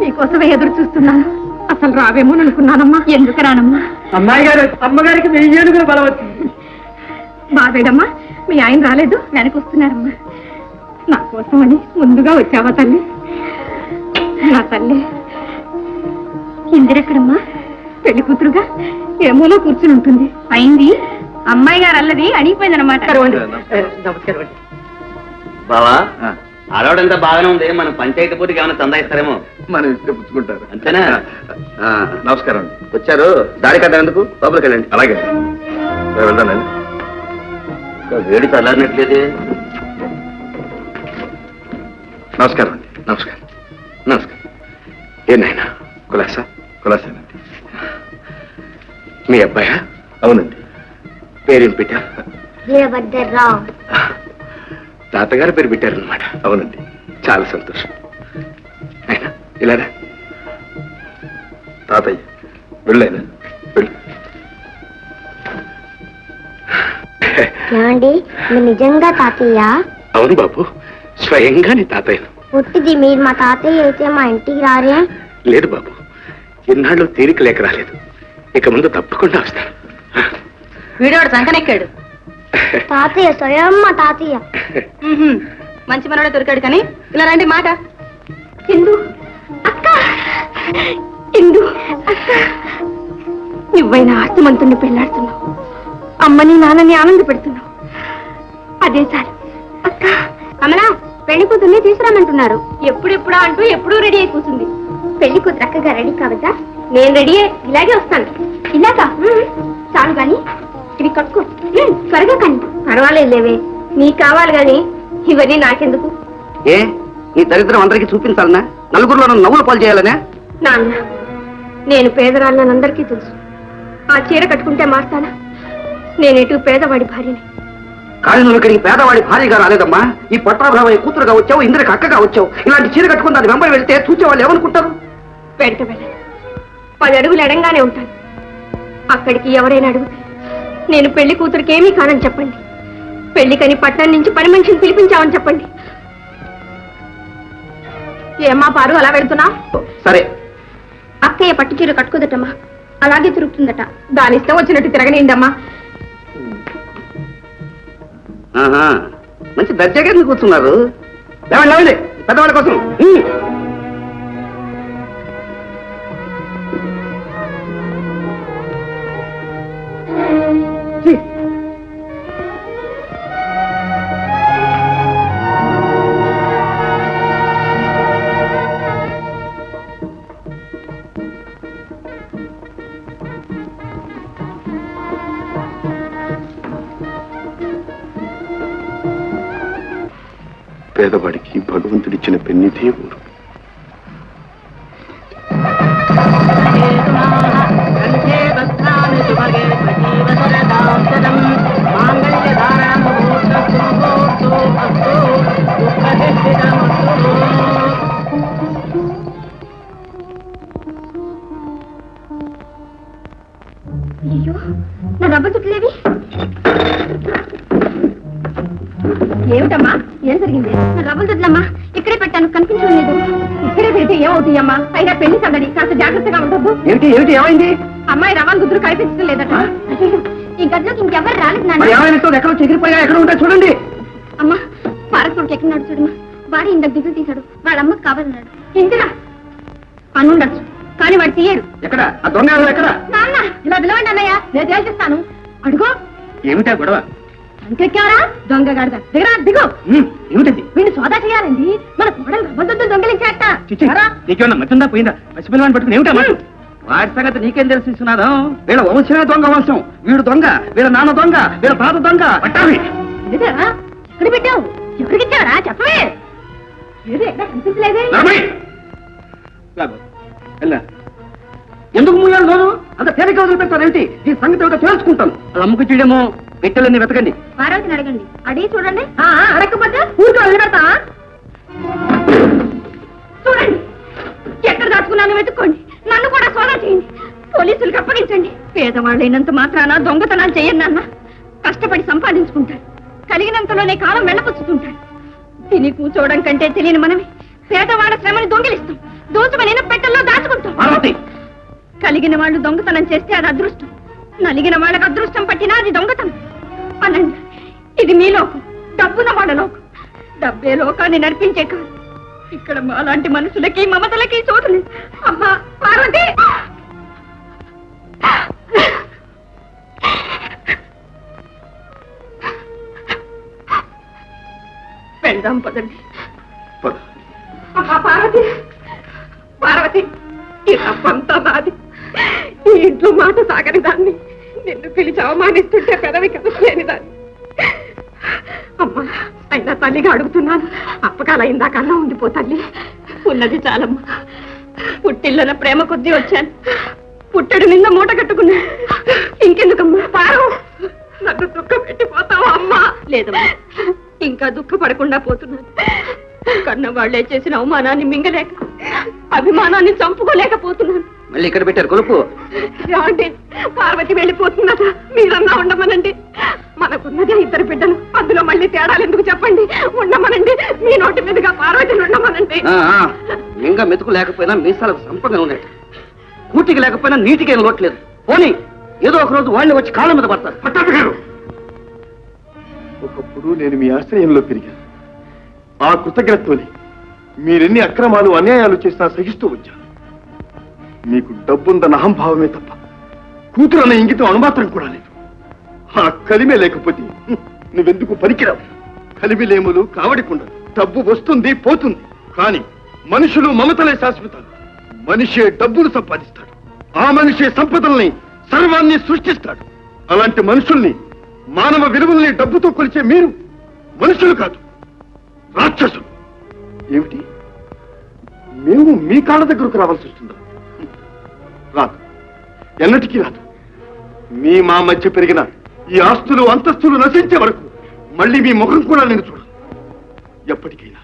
నీకోసమే ఎదురు చూస్తున్నాను. అసలు రావేమో అనుకున్నానమ్మా. ఎందుకు రానమ్మా? అమ్మాయి గారు, అమ్మగారికి 1000 ఏనుగుల బలం వచ్చింది. బావేడమ్మా, మీ ఆయన రాలేదు? వెనకొస్తున్నారమ్మా. నా కోసం అని ముందుగా వచ్చావా తల్లి? నా తల్లి. ఇందిరెక్కడమ్మా? పెళ్లి కూతురుగా ఏమోలో కూర్చుని ఉంటుంది. అయింది. అమ్మాయి గారు అల్లది అడిగిపోయిందనమాట. నమస్కారం. బావా, ఆడవాడంతా బాగానే ఉంది. మనం పంచాయతీ పూర్తికి ఏమైనా చందా ఇస్తారేమో. మనం ఇస్తే పుచ్చుకుంటారు. అంతేనా? నమస్కారం అండి. వచ్చారు. దారి కట్టేందుకు లోపలికి వెళ్ళండి. అలాగే వెళ్దానండి. వేడి చల్లారినట్లేదు. నమస్కారం అండి. నమస్కారం. నమస్కారం. ఏనాయనా కులాసా? కులాసేనండి. మీ అబ్బాయా? అవునండి. పేరేం పెట్టా? వీరభద్రరావు. తాతగారు పేరు పెట్టారనమాట. అవునండి. చాలా సంతోషం. అయినా ఇలారా. తాతయ్య వెళ్ళాను. వెళ్ళు. ఏమండి, మీరు నిజంగా తాతయ్య? అవును బాబు, స్వయంగా నీ తాతయ్యను. పుట్టిది మీరు మా తాతయ్య అయితే మా ఇంటికి రారే? లేదు బాబు, ఇన్నాళ్ళు తీరిక లేక రాలేదు. ఇక ముందు తప్పకుండా వస్తాను. వీడోడు సంకనెక్కాడు. తాతయ్య స్వయం మా తాతయ్య. మంచి మనోడే దొరికాడు. కానీ ఇలా రండి మాట. ఇందు అక్క, ఇందు అక్క, నువ్వైనా ఆస్తిమంతుణ్ణి పెళ్లాడుతున్నావు, అమ్మని నాన్నని ఆనంద పెడుతున్నావు. అదే చాలు. అక్క. కమలా, పెళ్లి కూతుర్ని తీసుకురామంటున్నారు. ఎప్పుడెప్పుడా అంటూ ఎప్పుడూ రెడీ అయి కూర్చుంది. పెళ్లి కూతురు అక్కగా రెడీ కావద్దా? నేను రెడీ ఇలాగే వస్తాను. ఇలాగా? చాలు గాని ఇవి కట్టుకో. త్వరగా కానీ. పర్వాలేదు లేవే, నీకు కావాలి గాని ఇవన్నీ నాకెందుకు? ఏ నీ దరిద్రం అందరికీ చూపించాలనా? నలుగురిలో నన్ను నవ్వులు పాలు చేయాలనే? నాన్న, నేను పేదరాళ్ళని అందరికీ తెలుసు. ఆ చీర కట్టుకుంటే మారుతానా? నేనేటు పేదవాడి భార్యని. కానీ నువ్వు ఇక్కడికి పేదవాడి భార్యగా రాలేదమ్మా. ఈ పట్టాభావయ్య కూతురుగా వచ్చావు, ఇంద్రకి అక్కగా వచ్చావు. ఇలాంటి చీర కట్టుకుని దాని వెంబడి వెళ్తే చూచేవాళ్ళు ఏమనుకుంటారు? వెంట వెళ్ళాను. 10 అడుగులు ఎడంగానే ఉంటాను. అక్కడికి ఎవరైనా అడిగితే నేను పెళ్లి కూతురికి ఏమీ కానని చెప్పండి. పెళ్లికని పట్టణం నుంచి పని మనిషిని పిలిపించామని చెప్పండి. ఏమా పారు అలా వెళ్తున్నా? సరే. అక్కయ్య పట్టు చీర కట్టుకోదటమ్మా, అలాగే తిరుగుతుందట. దాని ఇష్టం వచ్చినట్టు తిరగనిండమ్మా. మంచి దర్జాగా ఎందుకు కూర్చున్నారు? లేవండి లేవండి, పెద్దవాళ్ళ కోసం. పేదవాడికి భగవంతుడిచ్చిన పెన్నిదే ఊరు. అయ్యో నా రబ్బర్ చుట్టలేవి ఏమిటమ్మా ఏం జరిగింది? నా రబ్బర్ చుట్టలమ్మా ఇక్కడే పెట్టాను, కనిపించడం లేదు. ఇక్కడే పెడితే ఏమవుతాయమ్మా? అయినా పెళ్లి సందడి, కాస్త జాగ్రత్తగా ఉండద్దు. ఏమిటి ఏమిటి ఏమైంది? అమ్మాయి రవాన్ గుద్దురు కనిపించడం లేదట. ఈ గదిలోకి ఇంకెవ్వరు రాలేదు నాన్న. ఏమైనా ఎక్కడ చెగిరిపోయా ఎక్కడ ఉంటా చూడండి. అమ్మా పారకుడికి ఎక్కడున్నాడు చూడమ్మా. వాడు ఇంతకు దిగులు తీశాడు, వాళ్ళ అమ్మకు కావాలన్నాడు. ఇందిరా పనుండొచ్చు కానీ వాడు తీయడు. ఎక్కడ ఆ దొంగ ఎక్కడ? నాన్న ఇలా పిలవండి అన్నయ్య, నేను తేల్చేస్తాను. అడుగో ఏమిటా గొడవ? ఇంకెక్కారా దొంగ గాడిద? దిగరా దిగు. ఏమిటండి? వీడిని సోదా చేయాలండి. మన కోడలు రవ్వదొద్దు దొంగలించాట. నీకేమన్నా మతుందా పోయిందా? పసిపిల్లవాడిని పట్టుకుని ఏమిటా మాట? వాడి సంగతి నీకేం తెలిసిస్తున్నాను? వీళ్ళ వంశమే దొంగ వంశం. వీడు దొంగ, వీళ్ళ నాన్న దొంగ, వీళ్ళ తాత దొంగ. పట్టాలి. ఇదేరా ఎక్కడ పెట్టావు? ఎవరికిచ్చావరా చెప్పవే. ఏది ఎక్కడ కనిపించలేదే. ఎందుకు మూయాలి రోజు అంత తేలిక వదిలిపెట్టారేంటి? ఈ సంగతి ఏమిటో తెలుసుకుంటాను. అమ్మకు చూడేమో పెట్టెలన్నీ వెతకండి. పార్వతిని అడగండి, అడిగి చూడండి. అడగకపోతే ఊరికే వదిలిపెడతా. చూడండి ఎక్కడ దాచుకున్నాను వెతుక్కోండి. నన్ను కూడా సోదా చేయండి, పోలీసులకు అప్పగించండి. పేదవాళ్ళైనంత మాత్రాన దొంగతనాలు చెయ్యండి నాన్న. కష్టపడి సంపాదించుకుంటాడు, కలిగినంతలోనే కాలం వెళ్ళపుచ్చుతుంటాడు. తిని కూర్చోవడం కంటే తెలియని మనమే పేదవాళ్ళ శ్రమని దొంగిలిస్తాం, దోచుకుని పెట్టెల్లో దాచుకుంటాం. కలిగిన వాళ్ళు దొంగతనం చేస్తే అది అదృష్టం, నలిగిన వాళ్ళకి అదృష్టం పట్టినా అది దొంగతనం. అనండి, ఇది మీ లోకం, డబ్బున వాళ్ళ లోకం. డబ్బే లోకాన్ని నడిపించే కాదు. ఇక్కడ మాలాంటి మనుషులకి మమతలకి చోటు లేదు. అమ్మా పార్వతి, వెళ్దాం పదండి. అమ్మా పార్వతి, పార్వతి, ఈ రబ్బంతా నాది. ఈ ఇంట్లో మాట సాగని దాన్ని, నిన్ను పిలిచి అవమానిస్తుంటే పెదవి కదలేని దాన్ని. అమ్మా అయినా తల్లిగా అడుగుతున్నాను, అప్పకాలైందా కన్నా ఉండిపో తల్లి. ఉన్నది చాలమ్మా. పుట్టిల్లున ప్రేమ కొద్దీ వచ్చాను, పుట్టెడు నింద మూట కట్టుకున్నా. ఇంకెందుకమ్మా పారు, నన్ను దుఃఖ పెట్టిపోతావా అమ్మా? లేదమ్మా, ఇంకా దుఃఖపడకుండా పోతున్నాను. కన్న వాళ్లే చేసిన అవమానాన్ని మింగలేక, అభిమానాన్ని చంపుకోలేకపోతున్నాను. మళ్ళీ ఇక్కడ పెట్టారు కొలుపు. ఏమండి, పార్వతి వెళ్ళిపోతున్నదా? మీరన్నా ఉండమనండి. మనకున్నదే 2 బిడ్డలు, అందులో మళ్ళీ తేడాలు ఎందుకు చెప్పండి. ఉండమనండి, మీ నోటి మీదుగా పార్వతిని ఉండమనండి. మింగ మెతుకు లేకపోయినా మీసాలకు సంపగా ఉన్నాయి, కూటికి లేకపోయినా నీటికి ఏం లోట్లేదు. పోనీ ఏదో ఒక రోజు వాళ్ళని వచ్చి కాళ్ళ మీద పడతారు. పట్టాభి గారు, ఒకప్పుడు నేను మీ ఆశ్రయంలో పెరిగాను. ఆ కృతజ్ఞతతోనే మీరెన్ని అక్రమాలు అన్యాయాలు చేసినా సహిస్తూ వచ్చాను. మీకు డబ్బుందన్న అహంభావమే తప్ప కూతురు అన్న ఇంగితం అనుమాత్రం కూడా లేదు. ఆ కలిమే లేకపోతే నువ్వెందుకు పనికిరావు. కలిమిలేములు కావడికుండదు. డబ్బు వస్తుంది పోతుంది, కానీ మనుషులు మమతలే శాశ్వతాలు. మనిషే డబ్బులు సంపాదిస్తాడు, ఆ మనిషే సంపదల్ని సర్వాన్ని సృష్టిస్తాడు. అలాంటి మనుషుల్ని, మానవ విలువల్ని డబ్బుతో కొలిచే మీరు మనుషులు కాదు, రాక్షసులు. ఏమిటి, మేము మీ కాళ్ళ దగ్గరకు రావాల్సి వస్తుందా? రాదు, ఎన్నటికీ రాదు. మీ మా మధ్య పెరిగిన ఈ ఆస్తులు అంతస్తులు నశించే వరకు మళ్ళీ మీ ముఖం కూడా నేను చూడను. ఎప్పటికైనా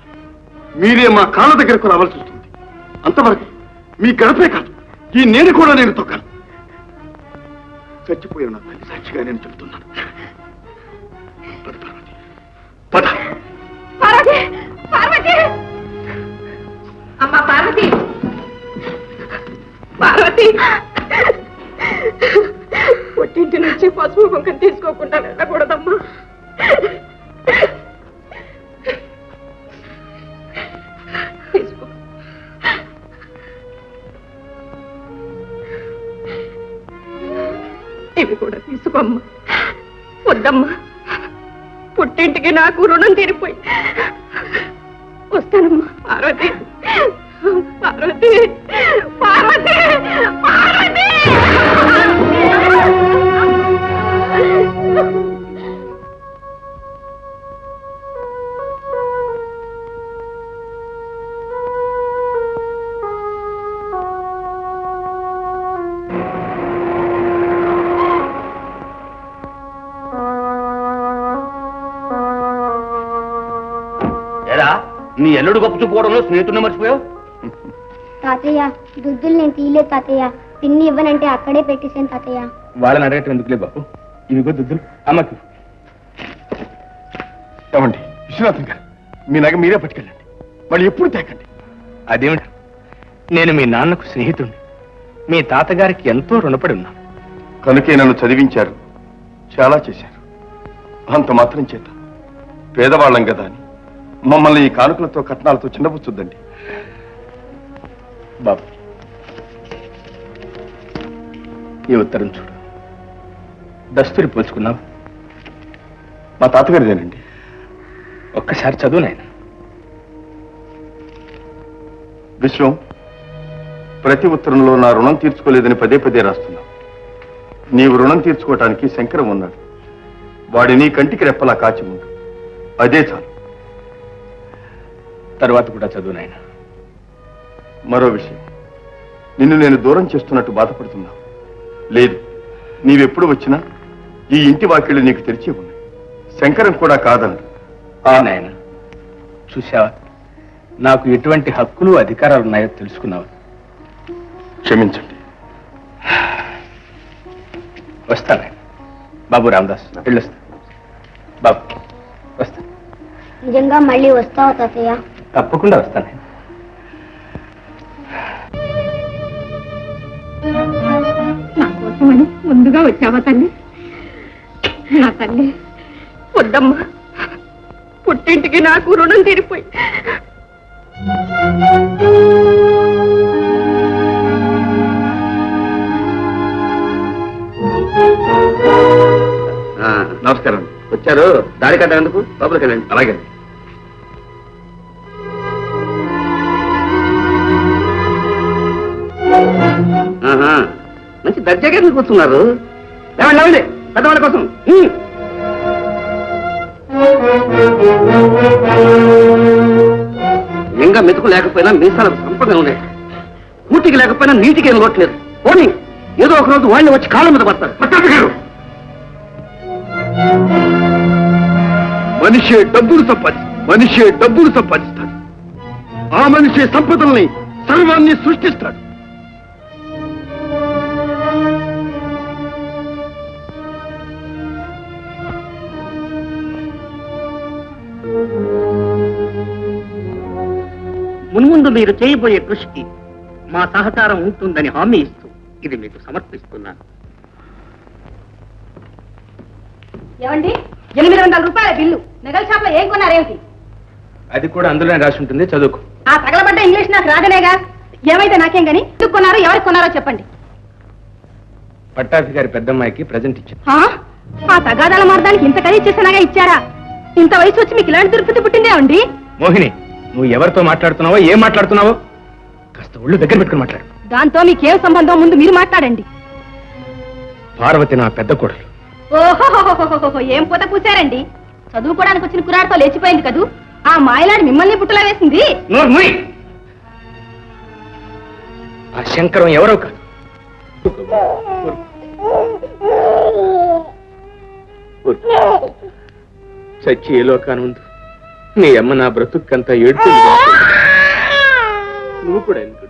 మీరే మా కాళ్ళ దగ్గరకు రావాల్సి వస్తుంది. అంతవరకు మీ గడపే కాదు, ఈ నేను కూడా నేను తొక్కను. చచ్చిపోయిన నా తల్లి సాక్షిగా నేను చెబుతున్నాను. పద పార్వతి, పద. పార్వతి, పార్వతి, అమ్మా పార్వతి, పార్వతి, పుట్టింటి నుంచి పసుపు కుంకం తీసుకోకుండా వెళ్ళకూడదమ్మా. తీసుకో. ఇవి కూడా తీసుకోమ్మా. వద్దమ్మా, పుట్టింటికి నాకు రుణం తీరిపోయి. వస్తానమ్మా. పార్వతి, పార్వతి, పార్వతి, పార్వతి. ఏరా నీ ఎల్లుడు గొప్ప చూపుకోవడంలో స్నేహితుడిని మర్చిపోయావు? తాతయ్య దుద్దులు నేను తీయలేదు తాతయ్య. పిన్ని ఇవ్వనంటే అక్కడే పెట్టేశాను తాతయ్య. వాళ్ళని అడగటం ఎందుకులే బాబు. ఇవిగో దుద్దులు అమ్మకి. ఏమండి విశ్వనాథం గారు, మీ నగ మీరే పట్టుకెళ్ళండి, మళ్ళీ ఎప్పుడు తేకండి. అదేమిటి, నేను మీ నాన్నకు స్నేహితుడిని, మీ తాతగారికి ఎంతో రుణపడి ఉన్నాను. కనుకే నన్ను చదివించారు, చాలా చేశారు. అంత మాత్రం చేత పేదవాళ్ళం కదా అని మమ్మల్ని ఈ కానుకలతో కట్నాలతో చిన్నపుచ్చుద్దండి. బాబు, ఈ ఉత్తరం చూడు. దస్తూరి పోల్చుకున్నావు. మా తాతగారిదేనండి. ఒక్కసారి చదువు నాయన. విశ్వం, ప్రతి ఉత్తరంలో నా రుణం తీర్చుకోలేదని పదే పదే రాస్తున్నా. నీవు రుణం తీర్చుకోవటానికి శంకరం ఉన్నాడు. వాడిని కంటికి రెప్పలా కాచి ఉండు, అదే చాలు. తరువాత కూడా చదువు నాయన. మరో విషయం, నిన్ను నేను దూరం చేస్తున్నట్టు బాధపడుతున్నా. లేదు, నీవెప్పుడు వచ్చినా ఈ ఇంటి వాకిళ్ళు నీకు తెరిచి ఉన్నాయి. శంకరం కూడా కాదన్నాడు. నాయన, చూసావా, నాకు ఎటువంటి హక్కులు అధికారాలు ఉన్నాయో తెలుసుకున్నావా? క్షమించండి. వస్తాను బాబు. రామదాస్ వెళ్ళొస్తా. బాబు వస్తా. నిజంగా మళ్ళీ వస్తావా తాతయ్య? తప్పకుండా వస్తాను. నా కోసమని ముందుగా వచ్చావా తల్లి? నా తల్లి వద్దమ్మా, పుట్టింటికి నాకు రుణం తీరిపోయి. నమస్కారం. వచ్చారు, దారి కట్టేందుకు లోపలికి వెళ్ళండి. అలాగే. మంచి దర్జాగా కూర్చున్నారు. లేవండి లేవండి, పెద్దవాళ్ళ కోసం. ఇంకా మెతుకు లేకపోయినా మీసాలకు సంపదలు ఉన్నాయి. కూటికి లేకపోయినా నీటికి ఏం లోట్లేదు. పోనీ ఏదో ఒక రోజు వాళ్ళు వచ్చి కాళ్ళ మీద పడతారు. మనిషే డబ్బులు సంపాదిస్తాడు. ఆ మనిషే సంపదల్ని సర్వాన్ని సృష్టిస్తాడు. మున్ముందు మీరు చేయబోయే కృషికి మా సహకారం ఉంటుందని హామీ ఇస్తూ ఇది మీకు సమర్పిస్తున్నాను. ఏమండి, 800 రూపాయల బిల్లు నగల షాప్ లో ఏం కొన్నారేమిటి? అది కూడా అందులోనే రాసి ఉంటుంది, చదువుకో. ఆ తగలబడ్డ ఇంగ్లీష్ నాకు రాదనేగా. ఏమైతే నాకేం గాని, ఎందుకు కొన్నారో ఎవరికి కొన్నారో చెప్పండి. పట్టాభిగారి పెద్దమ్మాయికి ప్రజెంట్ ఇచ్చాను. ఆ తగాదాల మార్గానికి ఇంత ఖరీదు చేసినాగా ఇచ్చారా? ఇంత వయసు వచ్చి మీకు ఇలాంటి దుర్పతి పుట్టిందే అండి. మోహిని, నువ్వు ఎవరితో మాట్లాడుతున్నావో, ఏం మాట్లాడుతున్నావో కాస్త ఒళ్ళు దగ్గర పెట్టుకుని మాట్లాడు. దాంతో మీకేం సంబంధం, ముందు మీరు మాట్లాడండి. పార్వతి నా పెద్ద కోడలు. ఓహో, ఏం పూత పూసారండి. చదువుకోవడానికి వచ్చిన కురాడితో లేచిపోయింది కదూ. ఆ మాయలాడి మిమ్మల్ని పుట్టులా వేసింది. ఆ శంకరం ఎవరో కాదు. చచ్చి ఏ లోకాను ఉంది. నీ అమ్మ నా బ్రతుక్కంతా ఏడుతుంది. నువ్వు కూడా ఎందుకు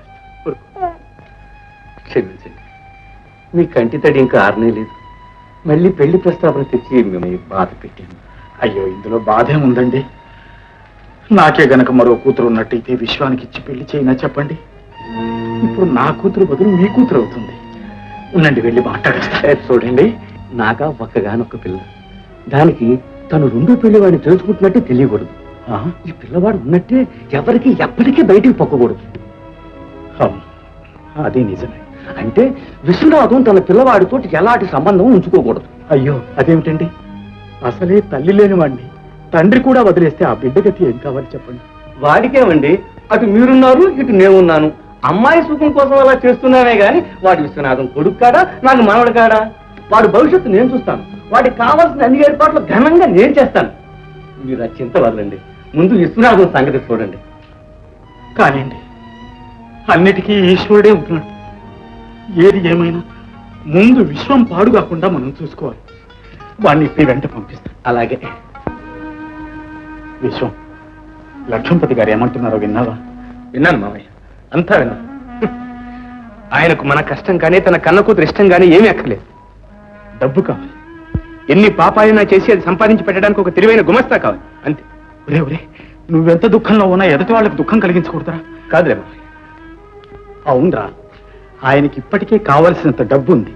క్షమించండి. మీ కంటి తడి ఇంకా ఆరనే లేదు. మళ్ళీ పెళ్లి ప్రస్తావన తెచ్చి మిమ్మల్ని బాధ పెట్టాను. అయ్యో, ఇందులో బాధేముందండి. నాకే గనక మరో కూతురు ఉన్నట్టయితే విశ్వానికి ఇచ్చి పెళ్లి చేయినా చెప్పండి. ఇప్పుడు నా కూతురు బదులు మీ కూతురు అవుతుంది. ఉండండి, వెళ్ళి మాట్లాడేస్తా. చూడండి, నాగా ఒక్కగానొక్క పిల్ల. దానికి తను రెండో పెళ్లివాడిని తెలుసుకుంటున్నట్టే తెలియకూడదు. ఈ పిల్లవాడు ఉన్నట్టే ఎవరికి ఎప్పటికీ బయటికి పొక్కకూడదు. అవును, అదే నిజమే. అంటే విశ్వనాథం తన పిల్లవాడితో ఎలాంటి సంబంధం ఉంచుకోకూడదు. అయ్యో, అదేమిటండి? అసలే తల్లి లేని వాడిని తండ్రి కూడా వదిలేస్తే ఆ బిడ్డ గతి ఏం కావాలి చెప్పండి. వాడికేమండి, అటు మీరున్నారు, ఇటు నేనున్నాను. అమ్మాయి సుఖం కోసం అలా చేస్తున్నానే గాని వాడి విశ్వనాథం కొడుకు కాడా, నాకు మనవడు కాడా? వాడి భవిష్యత్తు నేను చూస్తాను. వాడికి కావాల్సిన అన్ని ఏర్పాట్లు ఘనంగా నేను చేస్తాను. మీరు ఆ చింత వదలండి. ముందు విశ్వనాథం సంగతి చూడండి. కానివ్వండి, అన్నిటికీ ఈశ్వరుడే ఉంటున్నాడు. ఏది ఏమైనా ముందు విశ్వం పాడు కాకుండా మనం చూసుకోవాలి. వాడిని ఇప్పుడు వెంట పంపిస్తాం. అలాగే విశ్వం, లక్ష్మణపతి గారు ఏమంటున్నారో విన్నావా? విన్నాను మావయ్య, అంతా విన్నాను. ఆయనకు మన కష్టం కానీ తన కన్న కూతురు ఇష్టం కానీ ఏమీ అక్కర్లేదు. డబ్బు కావాలి. ఎన్ని పాపాలైనా చేసి అది సంపాదించి పెట్టడానికి ఒక తెలివైన గుమస్తా కావాలి, అంతే. ఒరే ఒరే, నువ్వెంత దుఃఖంలో ఉన్నా ఎదుటి వాళ్ళకి దుఃఖం కలిగించకూడదురా. కాదులే మావయ్య. అవునరా, ఆయనకి ఇప్పటికే కావలసినంత డబ్బు ఉంది.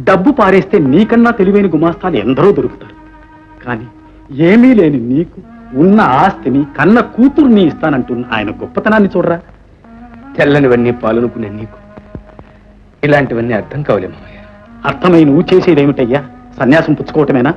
డబ్బు పారేస్తే నీకన్నా తెలివైన గుమాస్తాలు ఎందరో దొరుకుతారు. కానీ ఏమీ లేని నీకు ఉన్న ఆస్తిని కన్న కూతుర్ని ఇస్తానంటున్న ఆయన గొప్పతనాన్ని చూడరా. తెల్లనివన్నీ పాలనుకునే నీకు ఇలాంటివన్నీ అర్థం కావలే మావయ్య. అర్థమై నువ్వు చేసేదేమిటయ్యా? సన్యాసం పుచ్చుకోవటమేనా?